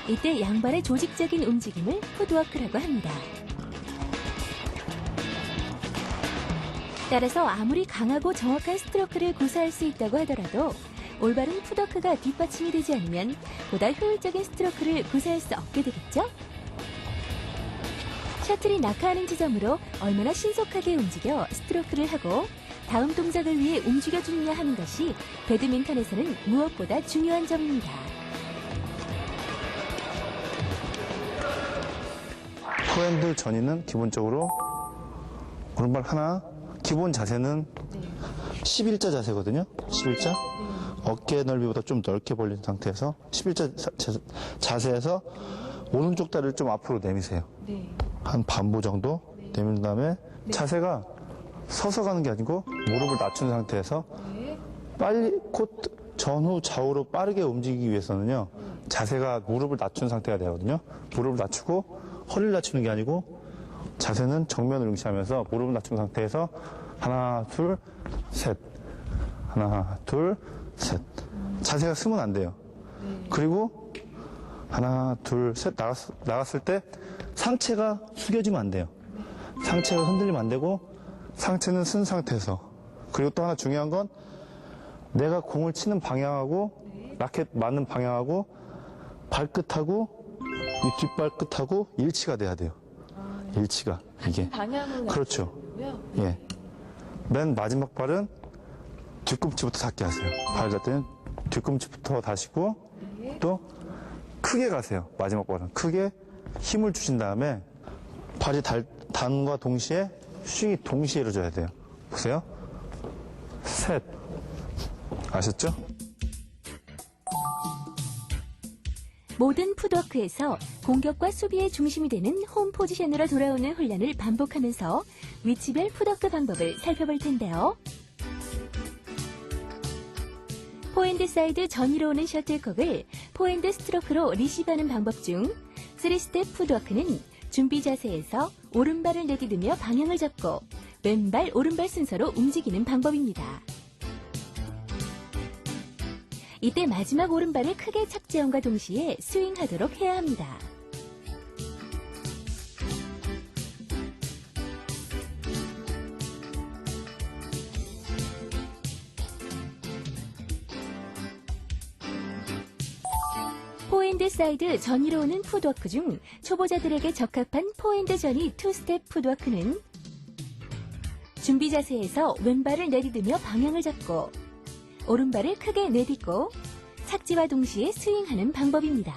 S2: 이때 양발의 조직적인 움직임을 푸드워크라고 합니다. 따라서 아무리 강하고 정확한 스트로크를 구사할 수 있다고 하더라도 올바른 푸드워크가 뒷받침이 되지 않으면 보다 효율적인 스트로크를 구사할 수 없게 되겠죠? 셔틀이 낙하하는 지점으로 얼마나 신속하게 움직여 스트로크를 하고 다음 동작을 위해 움직여주느냐 하는 것이 배드민턴에서는 무엇보다 중요한 점입니다.
S3: 포핸드 전이는 기본적으로 오른발 하나, 기본 자세는 11자 자세거든요. 11자. 어깨 넓이보다 좀 넓게 벌린 상태에서 11자 자세에서 오른쪽 다리를 좀 앞으로 내미세요. 한 반보 정도 내민 다음에 자세가 서서 가는 게 아니고 무릎을 낮춘 상태에서 빨리 전후 좌우로 빠르게 움직이기 위해서는요. 자세가 무릎을 낮춘 상태가 되거든요. 무릎을 낮추고 허리를 낮추는 게 아니고 자세는 정면을 응시하면서 무릎을 낮춘 상태에서 하나, 둘, 셋. 하나, 둘, 셋. 자세가 쓰면 안 돼요. 그리고 하나, 둘, 셋 나갔을 때 상체가 숙여지면 안 돼요. 상체가 흔들리면 안 되고 상체는 쓴 상태에서. 그리고 또 하나 중요한 건 내가 공을 치는 방향하고 라켓 맞는 방향하고 발끝하고 이 뒷발끝하고 일치가 돼야 돼요. 일치가 이게
S2: 방향으로
S3: 그렇죠. 예. 맨 마지막 발은 뒤꿈치부터 닿게 하세요. 발 닿을 때는 뒤꿈치부터 다시고 또 크게 가세요. 마지막 발은 크게 힘을 주신 다음에 발이 닿음과 동시에 스윙이 동시에 이루어져야 돼요. 보세요. 셋. 아셨죠?
S2: 모든 풋워크에서 공격과 수비의 중심이 되는 홈 포지션으로 돌아오는 훈련을 반복하면서 위치별 풋워크 방법을 살펴볼 텐데요. 포핸드 사이드 전위로 오는 셔틀콕을 포핸드 스트로크로 리시브하는 방법 중 3스텝 풋워크는 준비 자세에서 오른발을 내디디며 방향을 잡고 왼발, 오른발 순서로 움직이는 방법입니다. 이때 마지막 오른발을 크게 착지함과 동시에 스윙하도록 해야 합니다. 포핸드 사이드 전위로 오는 풋워크 중 초보자들에게 적합한 포핸드 전위 투스텝 풋워크는 준비 자세에서 왼발을 내디디며 방향을 잡고 오른발을 크게 내딛고 착지와 동시에 스윙하는 방법입니다.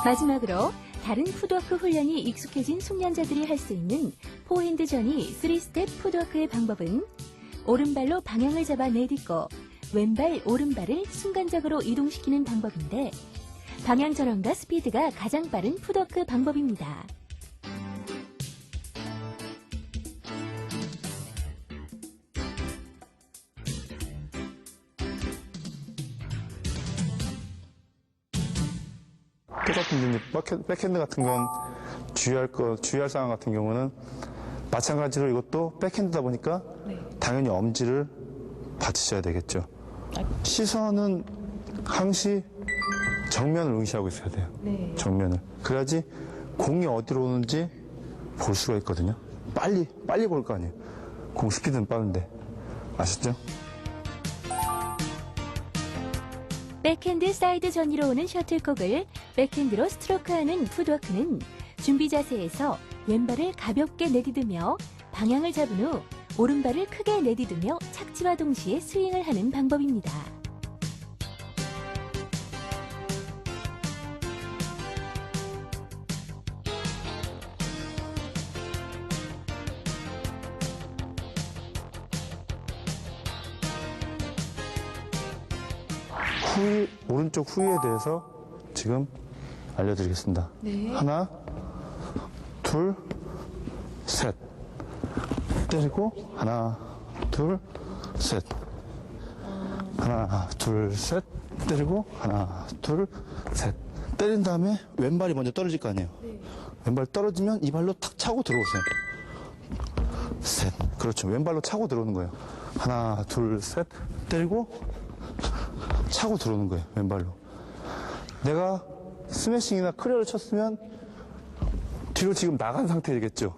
S2: 마지막으로 다른 풋워크 훈련이 익숙해진 숙련자들이 할 수 있는 포핸드 전위 3스텝 풋워크의 방법은 오른발로 방향을 잡아 내딛고 왼발, 오른발을 순간적으로 이동시키는 방법인데 방향 전환과 스피드가 가장 빠른 풋워크 방법입니다.
S3: 똑같은 이제 백핸드 같은 건 주의할 상황 같은 경우는 마찬가지로 이것도 백핸드다 보니까 당연히 엄지를 받치셔야 되겠죠. 시선은 항시 정면을 응시하고 있어야 돼요. 정면을. 그래야지 공이 어디로 오는지 볼 수가 있거든요. 빨리 볼 거 아니에요. 공 스피드는 빠른데. 아셨죠?
S2: 백핸드 사이드 전위로 오는 셔틀콕을 백핸드로 스트로크하는 풋워크는 준비 자세에서 왼발을 가볍게 내디디며 방향을 잡은 후 오른발을 크게 내디디며 착지와 동시에 스윙을 하는 방법입니다.
S3: 오른쪽 후위에 대해서 지금 알려드리겠습니다. 하나, 둘, 셋. 때리고, 하나, 둘, 셋. 하나, 둘, 셋. 때리고, 하나, 둘, 셋. 때린 다음에 왼발이 먼저 떨어질 거 아니에요. 왼발 떨어지면 이 발로 탁 차고 들어오세요. 셋. 그렇죠. 왼발로 차고 들어오는 거예요. 하나, 둘, 셋 때리고 차고 들어오는 거예요. 왼발로. 내가 스매싱이나 클리어를 쳤으면 뒤로 지금 나간 상태이겠죠.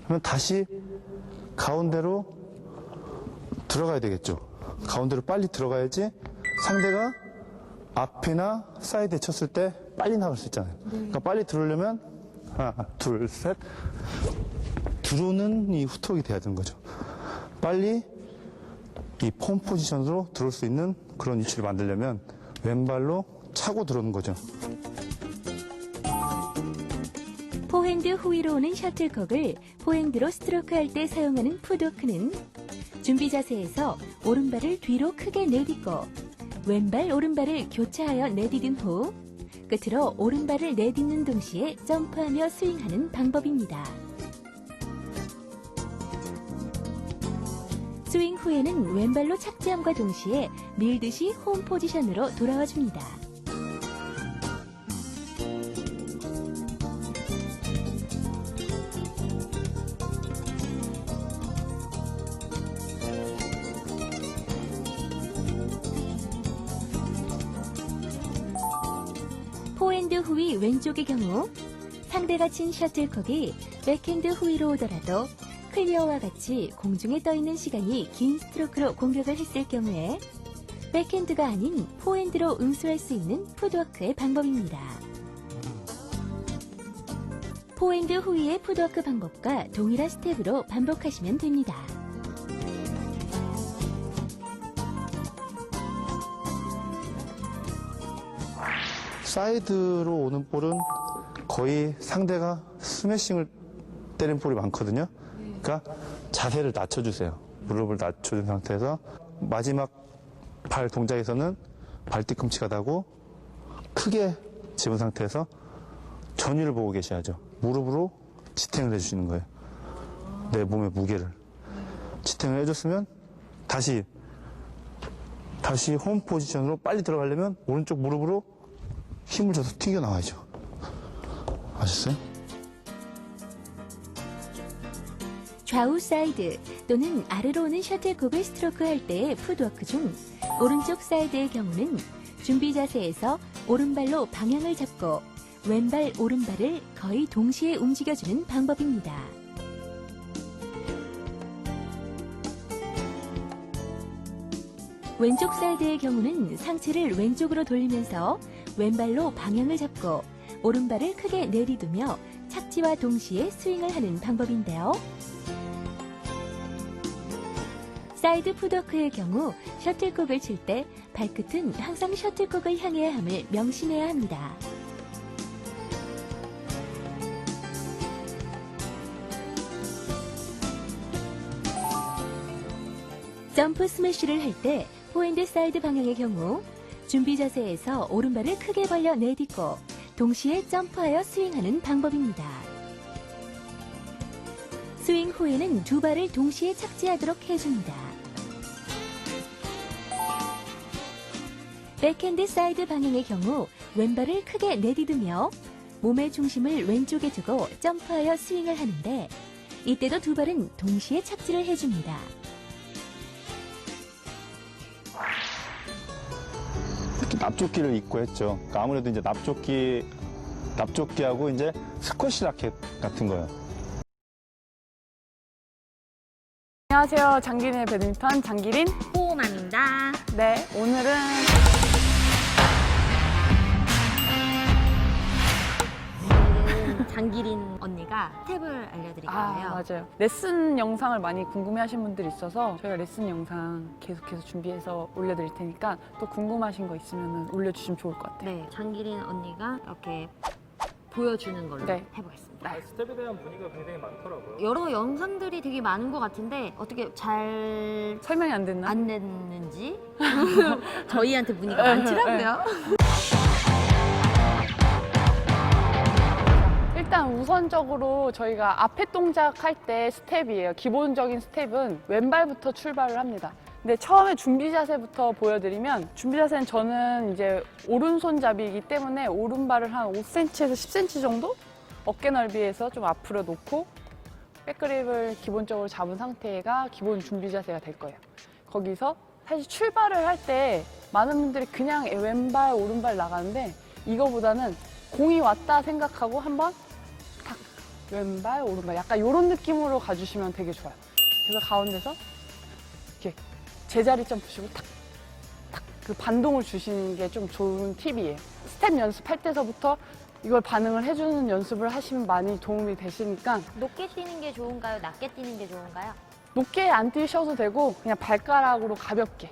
S3: 그러면 다시 가운데로 들어가야 되겠죠. 가운데로 빨리 들어가야지 상대가 앞이나 사이드에 쳤을 때 빨리 나갈 수 있잖아요. 그러니까 빨리 들어오려면 하나, 둘, 셋 들어오는 이 후톡이 돼야 되는 거죠. 빨리 이 폼 포지션으로 들어올 수 있는 그런 위치를 만들려면 왼발로 차고 들어오는 거죠.
S2: 포핸드 후위로 오는 셔틀콕을 포핸드로 스트로크할 때 사용하는 풋워크는 준비 자세에서 오른발을 뒤로 크게 내딛고 왼발 오른발을 교차하여 내딛은 후 끝으로 오른발을 내딛는 동시에 점프하며 스윙하는 방법입니다. 스윙 후에는 왼발로 착지함과 동시에 밀듯이 홈 포지션으로 돌아와 줍니다. 포핸드 후위 왼쪽의 경우 상대가 친 셔틀콕이 백핸드 후위로 오더라도 클리어와 같이 공중에 떠있는 시간이 긴 스트로크로 공격을 했을 경우에 백핸드가 아닌 포핸드로 응수할 수 있는 풋워크의 방법입니다. 포핸드 후위의 풋워크 방법과 동일한 스텝으로 반복하시면 됩니다.
S3: 사이드로 오는 볼은 거의 상대가 스매싱을 때린 볼이 많거든요. 그러니까 자세를 낮춰주세요. 무릎을 낮춰준 상태에서 마지막 발 동작에서는 발 뒤꿈치가 닿고 크게 집은 상태에서 전위를 보고 계셔야죠. 무릎으로 지탱을 해주시는 거예요. 내 몸의 무게를. 지탱을 해줬으면 다시 홈 포지션으로 빨리 들어가려면 오른쪽 무릎으로 힘을 줘서 튕겨나와야죠. 아셨어요?
S2: 좌우 사이드 또는 아래로 오는 셔틀콕을 스트로크할 때의 풋워크 중 오른쪽 사이드의 경우는 준비 자세에서 오른발로 방향을 잡고 왼발 오른발을 거의 동시에 움직여주는 방법입니다. 왼쪽 사이드의 경우는 상체를 왼쪽으로 돌리면서 왼발로 방향을 잡고 오른발을 크게 내리두며 착지와 동시에 스윙을 하는 방법인데요. 사이드 풋워크의 경우 셔틀콕을 칠 때 발끝은 항상 셔틀콕을 향해야 함을 명심해야 합니다. 점프 스매시를 할 때 포핸드 사이드 방향의 경우 준비 자세에서 오른발을 크게 벌려 내딛고 동시에 점프하여 스윙하는 방법입니다. 스윙 후에는 두 발을 동시에 착지하도록 해줍니다. 백핸드 사이드 방향의 경우 왼발을 크게 내딛으며 몸의 중심을 왼쪽에 두고 점프하여 스윙을 하는데 이때도 두 발은 동시에 착지를 해줍니다.
S3: 납조끼를 입고 했죠. 그러니까 아무래도 이제 납조끼하고 이제 스쿼시 라켓 같은 거요.
S4: 안녕하세요. 장기린의 배드민턴 장기린
S5: 호만입니다.
S4: 네, 오늘은
S5: 장기린 언니가 팁을 알려드릴 거예요.
S4: 맞아요. 레슨 영상을 많이 궁금해하신 분들이 있어서 저희가 레슨 영상 계속해서 준비해서 올려드릴 테니까 또 궁금하신 거 있으면 올려주시면 좋을 것 같아요.
S5: 네, 장기린 언니가 이렇게 보여주는 걸로
S4: 네.
S5: 해보겠습니다.
S6: 스텝에 대한 문의가 굉장히 많더라고요.
S5: 여러 영상들이 되게 많은 것 같은데 어떻게 잘
S4: 설명이 안 됐나?
S5: 안 됐는지 저희한테 문의가 많더라고요.
S4: 일단 우선적으로 저희가 앞에 동작 할 때 스텝이에요. 기본적인 스텝은 왼발부터 출발을 합니다. 근데 처음에 준비 자세부터 보여드리면 준비 자세는 저는 이제 오른손잡이이기 때문에 오른발을 한 5cm에서 10cm 정도 어깨 넓이에서 좀 앞으로 놓고 백그립을 기본적으로 잡은 상태가 기본 준비 자세가 될 거예요. 거기서 사실 출발을 할 때 많은 분들이 그냥 왼발, 오른발 나가는데 이거보다는 공이 왔다 생각하고 한번 탁 왼발, 오른발 약간 이런 느낌으로 가주시면 되게 좋아요. 그래서 가운데서 이렇게 제자리 점프식으로 탁, 탁 그 반동을 주시는 게 좀 좋은 팁이에요. 스텝 연습할 때서부터 이걸 반응을 해주는 연습을 하시면 많이 도움이 되시니까
S5: 높게 뛰는 게 좋은가요? 낮게 뛰는 게 좋은가요?
S4: 높게 안 뛰셔도 되고 그냥 발가락으로 가볍게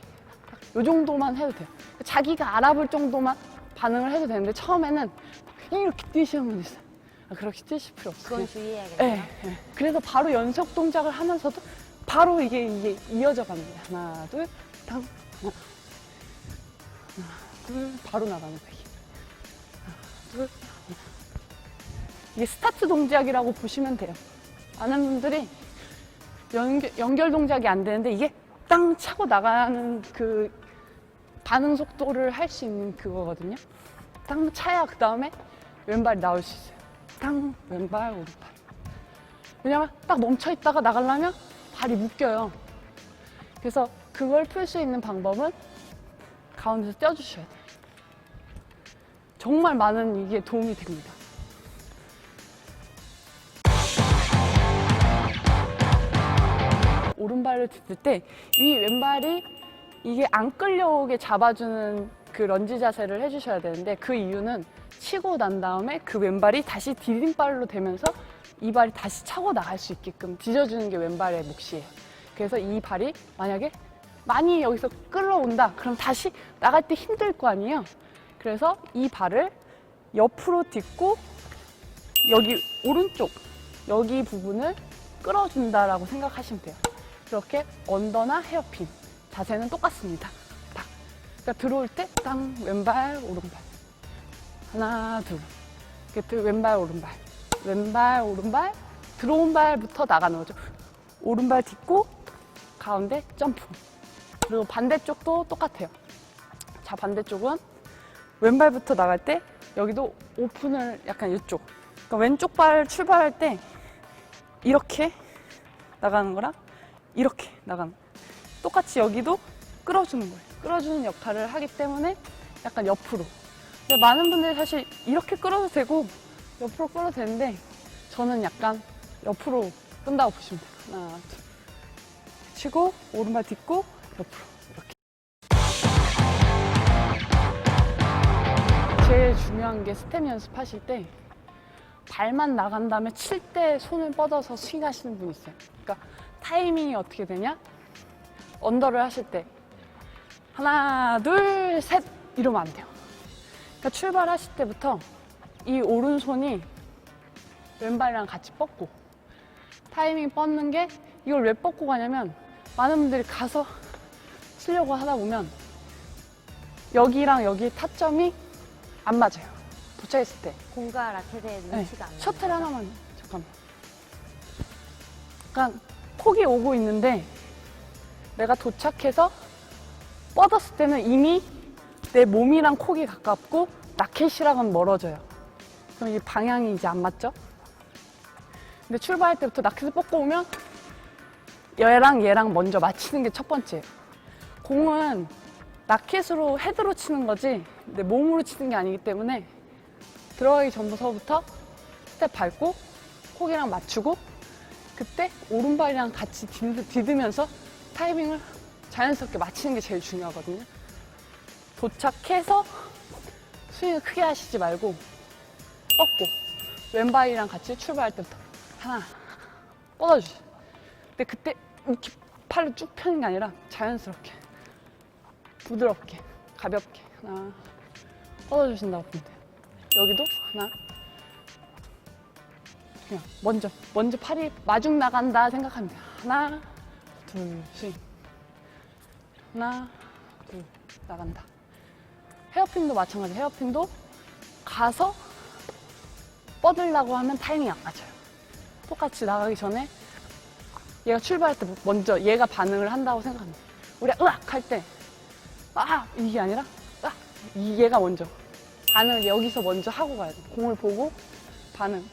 S4: 이 정도만 해도 돼요. 자기가 알아볼 정도만 반응을 해도 되는데 처음에는 그냥 이렇게 뛰시는 분이 있어요. 그렇게 뛰실 필요 없어요.
S5: 그건 주의해야겠네요.
S4: 네. 그래서 바로 연속 동작을 하면서도 바로 이게 이어져 갑니다. 하나, 둘, 당, 하나, 둘, 바로 나가는 거예요. 하나, 둘, 하나. 이게 스타트 동작이라고 보시면 돼요. 많은 분들이 연결 동작이 안 되는데 이게 땅 차고 나가는 그 반응 속도를 할 수 있는 그거거든요. 땅 차야 그 다음에 왼발이 나올 수 있어요. 땅, 왼발, 오른발. 왜냐면 딱 멈춰 있다가 나가려면 발이 묶여요. 그래서 그걸 풀 수 있는 방법은 가운데서 떼어주셔야 돼요. 정말 많은 이게 도움이 됩니다. 오른발을 딛을 때 이 왼발이 이게 안 끌려오게 잡아주는 그 런지 자세를 해주셔야 되는데 그 이유는 치고 난 다음에 그 왼발이 다시 디딤발로 되면서 이 발이 다시 차고 나갈 수 있게끔 뒤져주는 게 왼발의 몫이에요. 그래서 이 발이 만약에 많이 여기서 끌어온다 그럼 다시 나갈 때 힘들 거 아니에요. 그래서 이 발을 옆으로 딛고 여기 오른쪽 여기 부분을 끌어준다라고 생각하시면 돼요. 이렇게 언더나 헤어핀 자세는 똑같습니다. 딱. 그러니까 들어올 때 땅 왼발 오른발 하나 둘 이렇게 왼발 오른발 왼발 오른발 들어온 발부터 나가는 거죠. 오른발 딛고 가운데 점프. 그리고 반대쪽도 똑같아요. 자 반대쪽은 왼발부터 나갈 때 여기도 오픈을 약간 이쪽. 그러니까 왼쪽 발 출발할 때 이렇게 나가는 거랑 이렇게 나가는 거예요. 똑같이 여기도 끌어주는 거예요. 끌어주는 역할을 하기 때문에 약간 옆으로. 근데 많은 분들이 사실 이렇게 끌어도 되고 옆으로 끌어도 되는데 저는 약간 옆으로 끈다고 보시면 돼요. 하나, 둘. 치고 오른발 딛고 옆으로 이렇게. 제일 중요한 게 스텝 연습하실 때 발만 나간 다음에 칠 때 손을 뻗어서 스윙하시는 분이 있어요. 그러니까 타이밍이 어떻게 되냐? 언더를 하실 때 하나, 둘, 셋 이러면 안 돼요. 그러니까 출발하실 때부터 이 오른손이 왼발이랑 같이 뻗고 타이밍 뻗는 게 이걸 왜 뻗고 가냐면 많은 분들이 가서 치려고 하다 보면 여기랑 여기 타점이 안 맞아요. 도착했을 때.
S5: 공과 라켓의 눈치가 안 나요.
S4: 셔틀 하나만 잠깐만. 그러니까 콕이 오고 있는데 내가 도착해서 뻗었을 때는 이미 내 몸이랑 콕이 가깝고 라켓이랑은 멀어져요. 그럼 이 방향이 이제 안 맞죠? 근데 출발할 때부터 라켓을 뻗고 오면 얘랑 먼저 맞히는 게 첫 번째예요. 공은 라켓으로 헤드로 치는 거지 내 몸으로 치는 게 아니기 때문에 들어가기 전부터 스텝 밟고 콕이랑 맞추고 그때 오른발이랑 같이 디디면서 타이밍을 자연스럽게 맞추는 게 제일 중요하거든요. 도착해서 스윙을 크게 하시지 말고 뻗고 왼발이랑 같이 출발할 때부터 하나 뻗어주세요. 근데 그때 이렇게 팔을 쭉 펴는 게 아니라 자연스럽게 부드럽게 가볍게 하나 뻗어주신다고 보면 돼요. 여기도 하나 그냥 먼저 팔이 마중 나간다 생각하면 돼요. 하나 둘 스윙 하나 둘 나간다. 헤어핀도 마찬가지. 헤어핀도 가서 뻗으려고 하면 타이밍이 안 맞아요. 똑같이 나가기 전에 얘가 출발할 때 먼저 얘가 반응을 한다고 생각합니다. 우리가 으악 할 때 이게 아니라 얘가 먼저 반응을 여기서 먼저 하고 가야 돼. 공을 보고 반응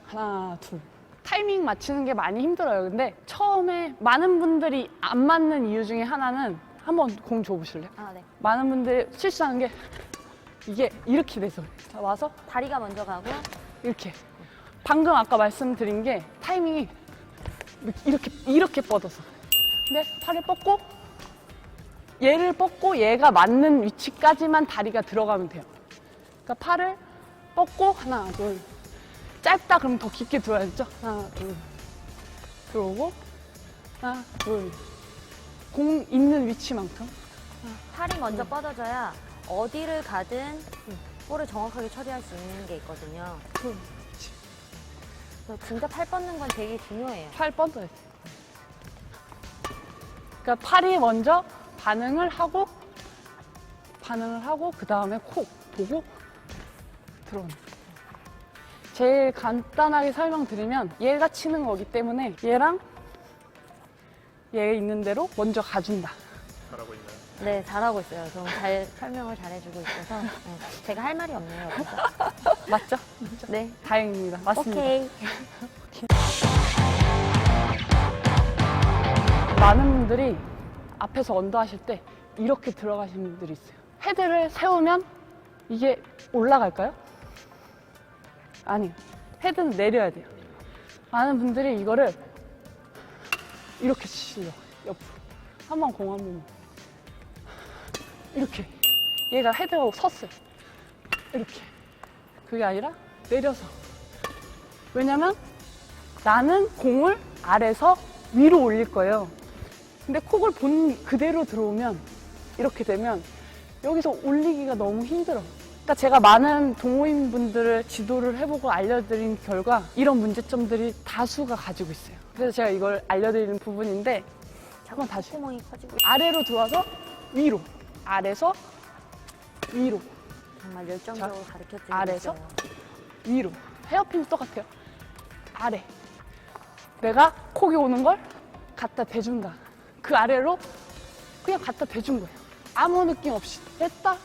S4: 하나 둘 타이밍 타이밍 맞추는 게 많이 힘들어요. 근데 처음에 많은 분들이 안 맞는 이유 중에 하나는 한번 공 줘보실래요?
S5: 아, 네.
S4: 많은 분들이 실수하는 게 이게 이렇게 돼서 자, 와서
S5: 다리가 먼저 가고.
S4: 이렇게 방금 아까 말씀드린 게 타이밍이 이렇게 뻗어서 근데 팔을 뻗고 얘를 뻗고 얘가 맞는 위치까지만 다리가 들어가면 돼요. 그러니까 팔을 뻗고 하나 둘 짧다 그러면 더 깊게 들어야죠. 하나 둘 들어오고 하나 둘 공 있는 위치만큼
S5: 팔이 먼저 뻗어져야 어디를 가든 볼을 정확하게 처리할 수 있는 게 있거든요.
S4: 둘
S5: 그래서 진짜 팔 뻗는 건 되게 중요해요.
S4: 팔 뻗어야지. 그러니까 팔이 먼저 반응을 하고 그 다음에 콕 보고 들어오는 거예요. 제일 간단하게 설명드리면 얘가 치는 거기 때문에 얘랑 얘 있는 대로 먼저 가준다.
S6: 잘하고 있나요?
S5: 네, 잘하고 있어요. 너무 잘 설명을 잘해주고 있어서 네, 제가 할 말이 없네요. 그래서.
S4: 맞죠?
S5: 네,
S4: 다행입니다. 맞습니다.
S5: 오케이.
S4: 많은 분들이 앞에서 언더 하실 때 이렇게 들어가시는 분들이 있어요. 헤드를 세우면 이게 올라갈까요? 아니요. 헤드는 내려야 돼요. 많은 분들이 이거를 이렇게 치시려고 옆으로. 한번 공 한번 이렇게. 얘가 헤드가 섰어요. 이렇게. 그게 아니라 내려서. 왜냐면 나는 공을 아래서 위로 올릴 거예요. 근데 콕을 본 그대로 들어오면 이렇게 되면 여기서 올리기가 너무 힘들어. 그러니까 제가 많은 동호인 분들을 지도를 해보고 알려드린 결과 이런 문제점들이 다수가 가지고 있어요. 그래서 제가 이걸 알려드리는 부분인데 한번 다시
S5: 구멍이 커지고
S4: 아래로 들어와서 위로, 아래서 위로,
S5: 정말 열정적으로 가르쳐주고
S4: 아래서?
S5: 있어요.
S4: 위로. 헤어핀도 똑같아요. 아래. 내가 콕이 오는 걸 갖다 대준다. 그 아래로 그냥 갖다 대준 거예요. 아무 느낌 없이 됐다.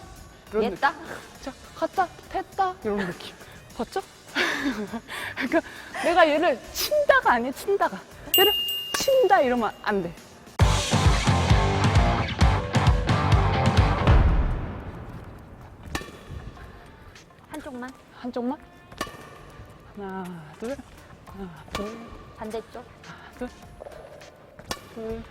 S4: 이런
S5: 됐다?
S4: 느낌. 자, 갖다 됐다. 이런 느낌. 봤죠? 그러니까 내가 얘를 친다가 아니야, 친다가. 얘를 친다 이러면 안 돼.
S5: 한쪽만
S4: 한쪽만. 하나, 둘, 하나, 둘,
S5: 반대쪽.
S4: 둘, 둘.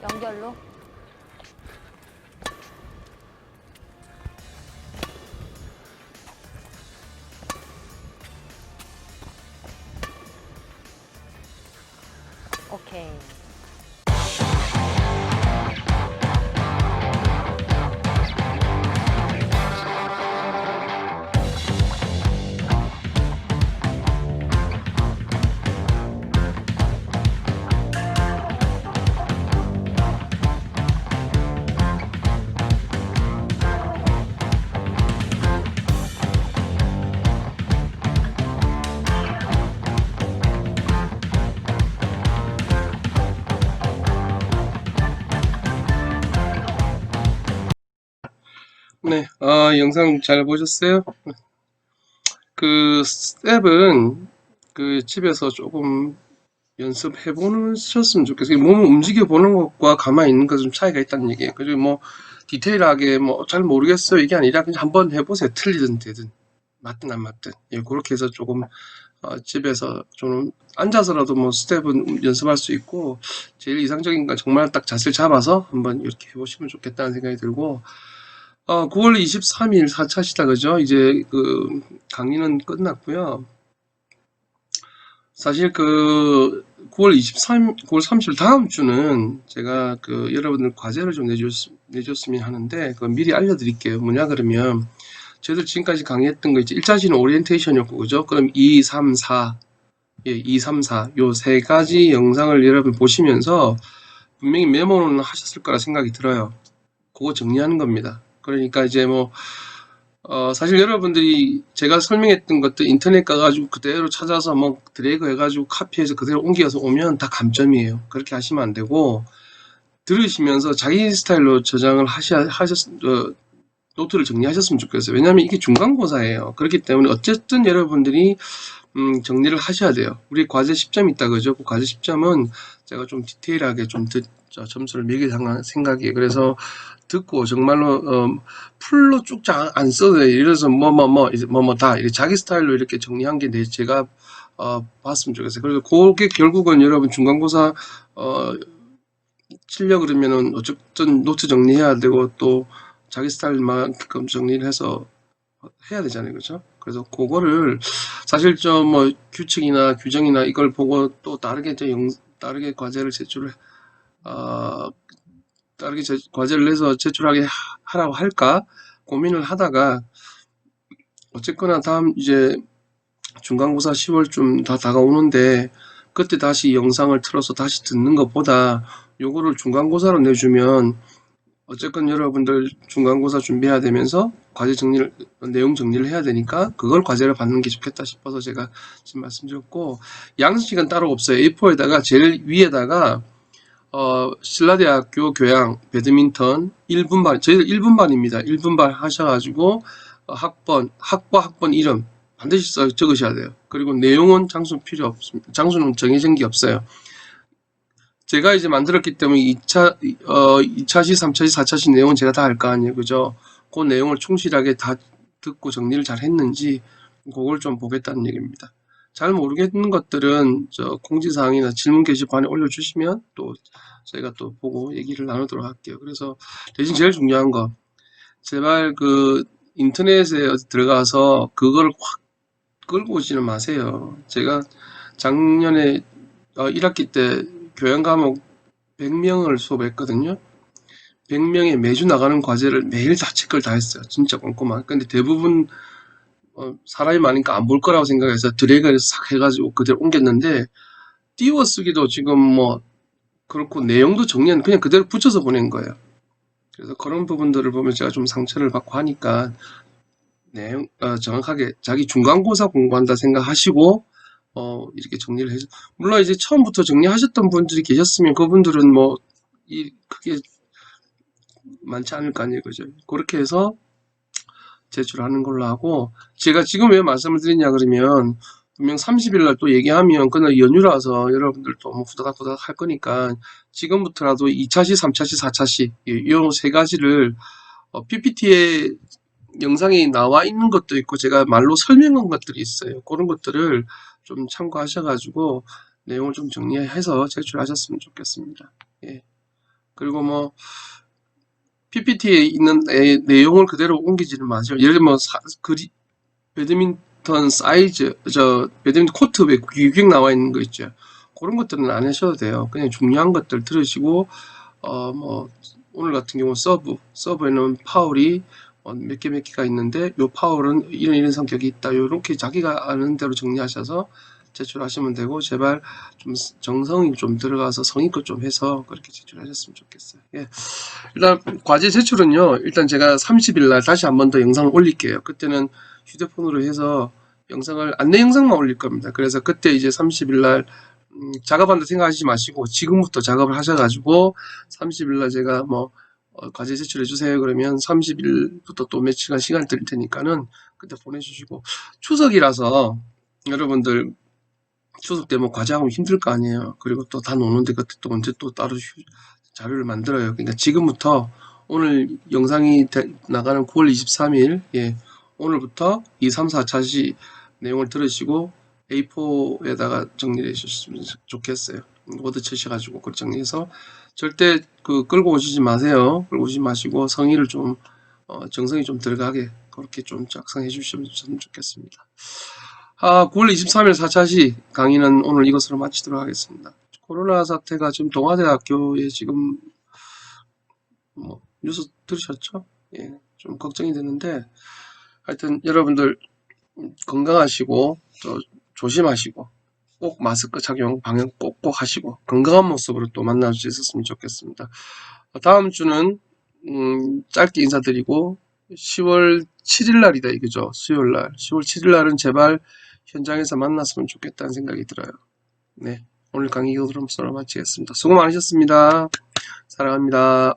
S5: 연결로. 오케이.
S1: 네, 영상 잘 보셨어요? 그 스텝은 그 집에서 조금 연습해 보셨으면 좋겠어요. 몸을 움직여 보는 것과 가만히 있는 것 좀 차이가 있다는 얘기예요. 그리고 뭐 디테일하게 뭐 잘 모르겠어요 이게 아니라 그냥 한번 해보세요. 틀리든 되든 맞든 안 맞든. 예, 그렇게 해서 조금 집에서 좀 앉아서라도 뭐 스텝은 연습할 수 있고 제일 이상적인 건 정말 딱 자세를 잡아서 한번 이렇게 해보시면 좋겠다는 생각이 들고 9월 23일 4차시다 그죠? 이제 그 강의는 끝났고요. 사실 그 9월 30일 다음 주는 제가 그 여러분들 과제를 좀 내줬으면 하는데 그건 미리 알려드릴게요. 뭐냐 그러면 저희들 지금까지 강의했던 거 이제 1차시는 오리엔테이션이었고 그죠? 그럼 2, 3, 4 예, 2, 3, 4 요 세 가지 영상을 여러분 보시면서 분명히 메모는 하셨을 거라 생각이 들어요. 그거 정리하는 겁니다. 그러니까 이제 뭐 사실 여러분들이 제가 설명했던 것들 인터넷 가가지고 그대로 찾아서 뭐 드래그 해가지고 카피해서 그대로 옮겨서 오면 다 감점이에요. 그렇게 하시면 안 되고 들으시면서 자기 스타일로 저장을 노트를 정리하셨으면 좋겠어요. 왜냐하면 이게 중간고사예요. 그렇기 때문에 어쨌든 여러분들이 정리를 하셔야 돼요. 우리 과제 10점 있다 그죠? 그 과제 10점은 제가 좀 디테일하게 좀 점수를 매길 생각이에요. 그래서 듣고 정말로 풀로 쭉 안 써도 돼요. 예를 들어서 다 이렇게 자기 스타일로 이렇게 정리한 게 제가 봤으면 좋겠어요. 그래서 그게 결국은 여러분 중간고사 치려 그러면은 어쨌든 노트 정리해야 되고 또 자기 스타일만큼 정리를 해서 해야 되잖아요. 그죠? 그래서 그거를 사실 좀 뭐 규칙이나 규정이나 이걸 보고 또 다르게 다르게 과제를 제출을 다르게 과제를 내서 제출하게 하라고 할까 고민을 하다가 어쨌거나 다음 이제 중간고사 10월쯤 다 다가오는데 그때 다시 영상을 틀어서 다시 듣는 것보다 요거를 중간고사로 내주면 어쨌건 여러분들 중간고사 준비해야 되면서 과제 정리를, 내용 정리를 해야 되니까 그걸 과제를 받는 게 좋겠다 싶어서 제가 지금 말씀드렸고, 양식은 따로 없어요. A4에다가 제일 위에다가 신라대학교 교양 배드민턴 1분반, 저희들 1분반입니다. 1분반 하셔가지고 학번 이름 반드시 적으셔야 돼요. 그리고 내용은 장수 필요 없습니다. 장수는 정해진 게 없어요. 제가 이제 만들었기 때문에 2차시, 3차시, 4차시 내용은 제가 다 할 거 아니에요. 그죠? 그 내용을 충실하게 다 듣고 정리를 잘 했는지, 그걸 좀 보겠다는 얘기입니다. 잘 모르겠는 것들은 공지사항이나 질문 게시판에 올려주시면 또 저희가 또 보고 얘기를 나누도록 할게요. 그래서 대신 제일 중요한 거, 제발 인터넷에 들어가서 그걸 확 끌고 오지는 마세요. 제가 작년에 1학기 때 교양 과목 100명을 수업했거든요. 100명에 매주 나가는 과제를 매일 다 체크를 다 했어요. 진짜 꼼꼼하게. 근데 대부분 사람이 많으니까 안 볼 거라고 생각해서 드래그를 싹 해가지고 그대로 옮겼는데, 띄워쓰기도 지금 뭐 그렇고 내용도 정리는 그냥 그대로 붙여서 보낸 거예요. 그래서 그런 부분들을 보면 제가 좀 상처를 받고 하니까 내용 정확하게 자기 중간고사 공부한다 생각하시고 이렇게 정리를 해서, 물론 이제 처음부터 정리하셨던 분들이 계셨으면 그분들은 뭐 크게 많지 않을 거 아니에요. 그죠? 그렇게 해서 제출하는 걸로 하고, 제가 지금 왜 말씀을 드리냐 그러면 분명 30일 날 또 얘기하면 그날 연휴라서 여러분들도 뭐 후다닥후다닥 할 거니까 지금부터라도 2차시, 3차시, 4차시 이 세 가지를 PPT에 영상이 나와 있는 것도 있고 제가 말로 설명한 것들이 있어요. 그런 것들을 좀 참고하셔가지고 내용을 좀 정리해서 제출하셨으면 좋겠습니다. 예. 그리고 뭐 PPT에 있는 내용을 그대로 옮기지는 마세요. 예를 들면 배드민턴 사이즈, 배드민턴 코트 왜 규격 나와 있는 거 있죠. 그런 것들은 안 하셔도 돼요. 그냥 중요한 것들 들으시고 뭐 오늘 같은 경우 서브에는 파울이 몇 개가 있는데 요 파울은 이런 성격이 있다. 요렇게 자기가 아는 대로 정리하셔서 제출하시면 되고, 제발 좀 정성이 좀 들어가서 성의껏 좀 해서 그렇게 제출하셨으면 좋겠어요. 예. 일단 과제 제출은요, 일단 제가 30일 날 다시 한 번 더 영상을 올릴게요. 그때는 휴대폰으로 해서 안내 영상만 올릴 겁니다. 그래서 그때 이제 30일 날 작업한다 생각하시지 마시고 지금부터 작업을 하셔가지고 30일 날 제가 뭐 과제 제출해 주세요 그러면 30일부터 또 며칠간 시간 드릴 테니까는 그때 보내주시고, 추석이라서 여러분들 추석 때 뭐 과제하면 힘들 거 아니에요. 그리고 또 다 노는데 그때 또 언제 또 따로 자료를 만들어요. 그러니까 지금부터 오늘 영상이 나가는 9월 23일 오늘부터 2, 3, 4차시 내용을 들으시고 A4에다가 정리해 주셨으면 좋겠어요. 워드 치셔가지고 그걸 정리해서 절대 끌고 오시지 마세요. 끌고 오시지 마시고 성의를 좀 정성이 좀 들어가게 그렇게 좀 작성해 주시면 좋겠습니다. 9월 23일 4차시 강의는 오늘 이것으로 마치도록 하겠습니다. 코로나 사태가 지금 동아대학교에 지금 뭐 뉴스 들으셨죠? 예, 좀 걱정이 되는데 하여튼 여러분들 건강하시고 또 조심하시고 꼭 마스크 착용 방역 꼭꼭 하시고 건강한 모습으로 또 만날 수 있었으면 좋겠습니다. 다음 주는 짧게 인사드리고 10월 7일 날이다 이거죠. 수요일 날 10월 7일 날은 제발 현장에서 만났으면 좋겠다는 생각이 들어요. 네, 오늘 강의 이것으로 마치겠습니다. 수고 많으셨습니다. 사랑합니다.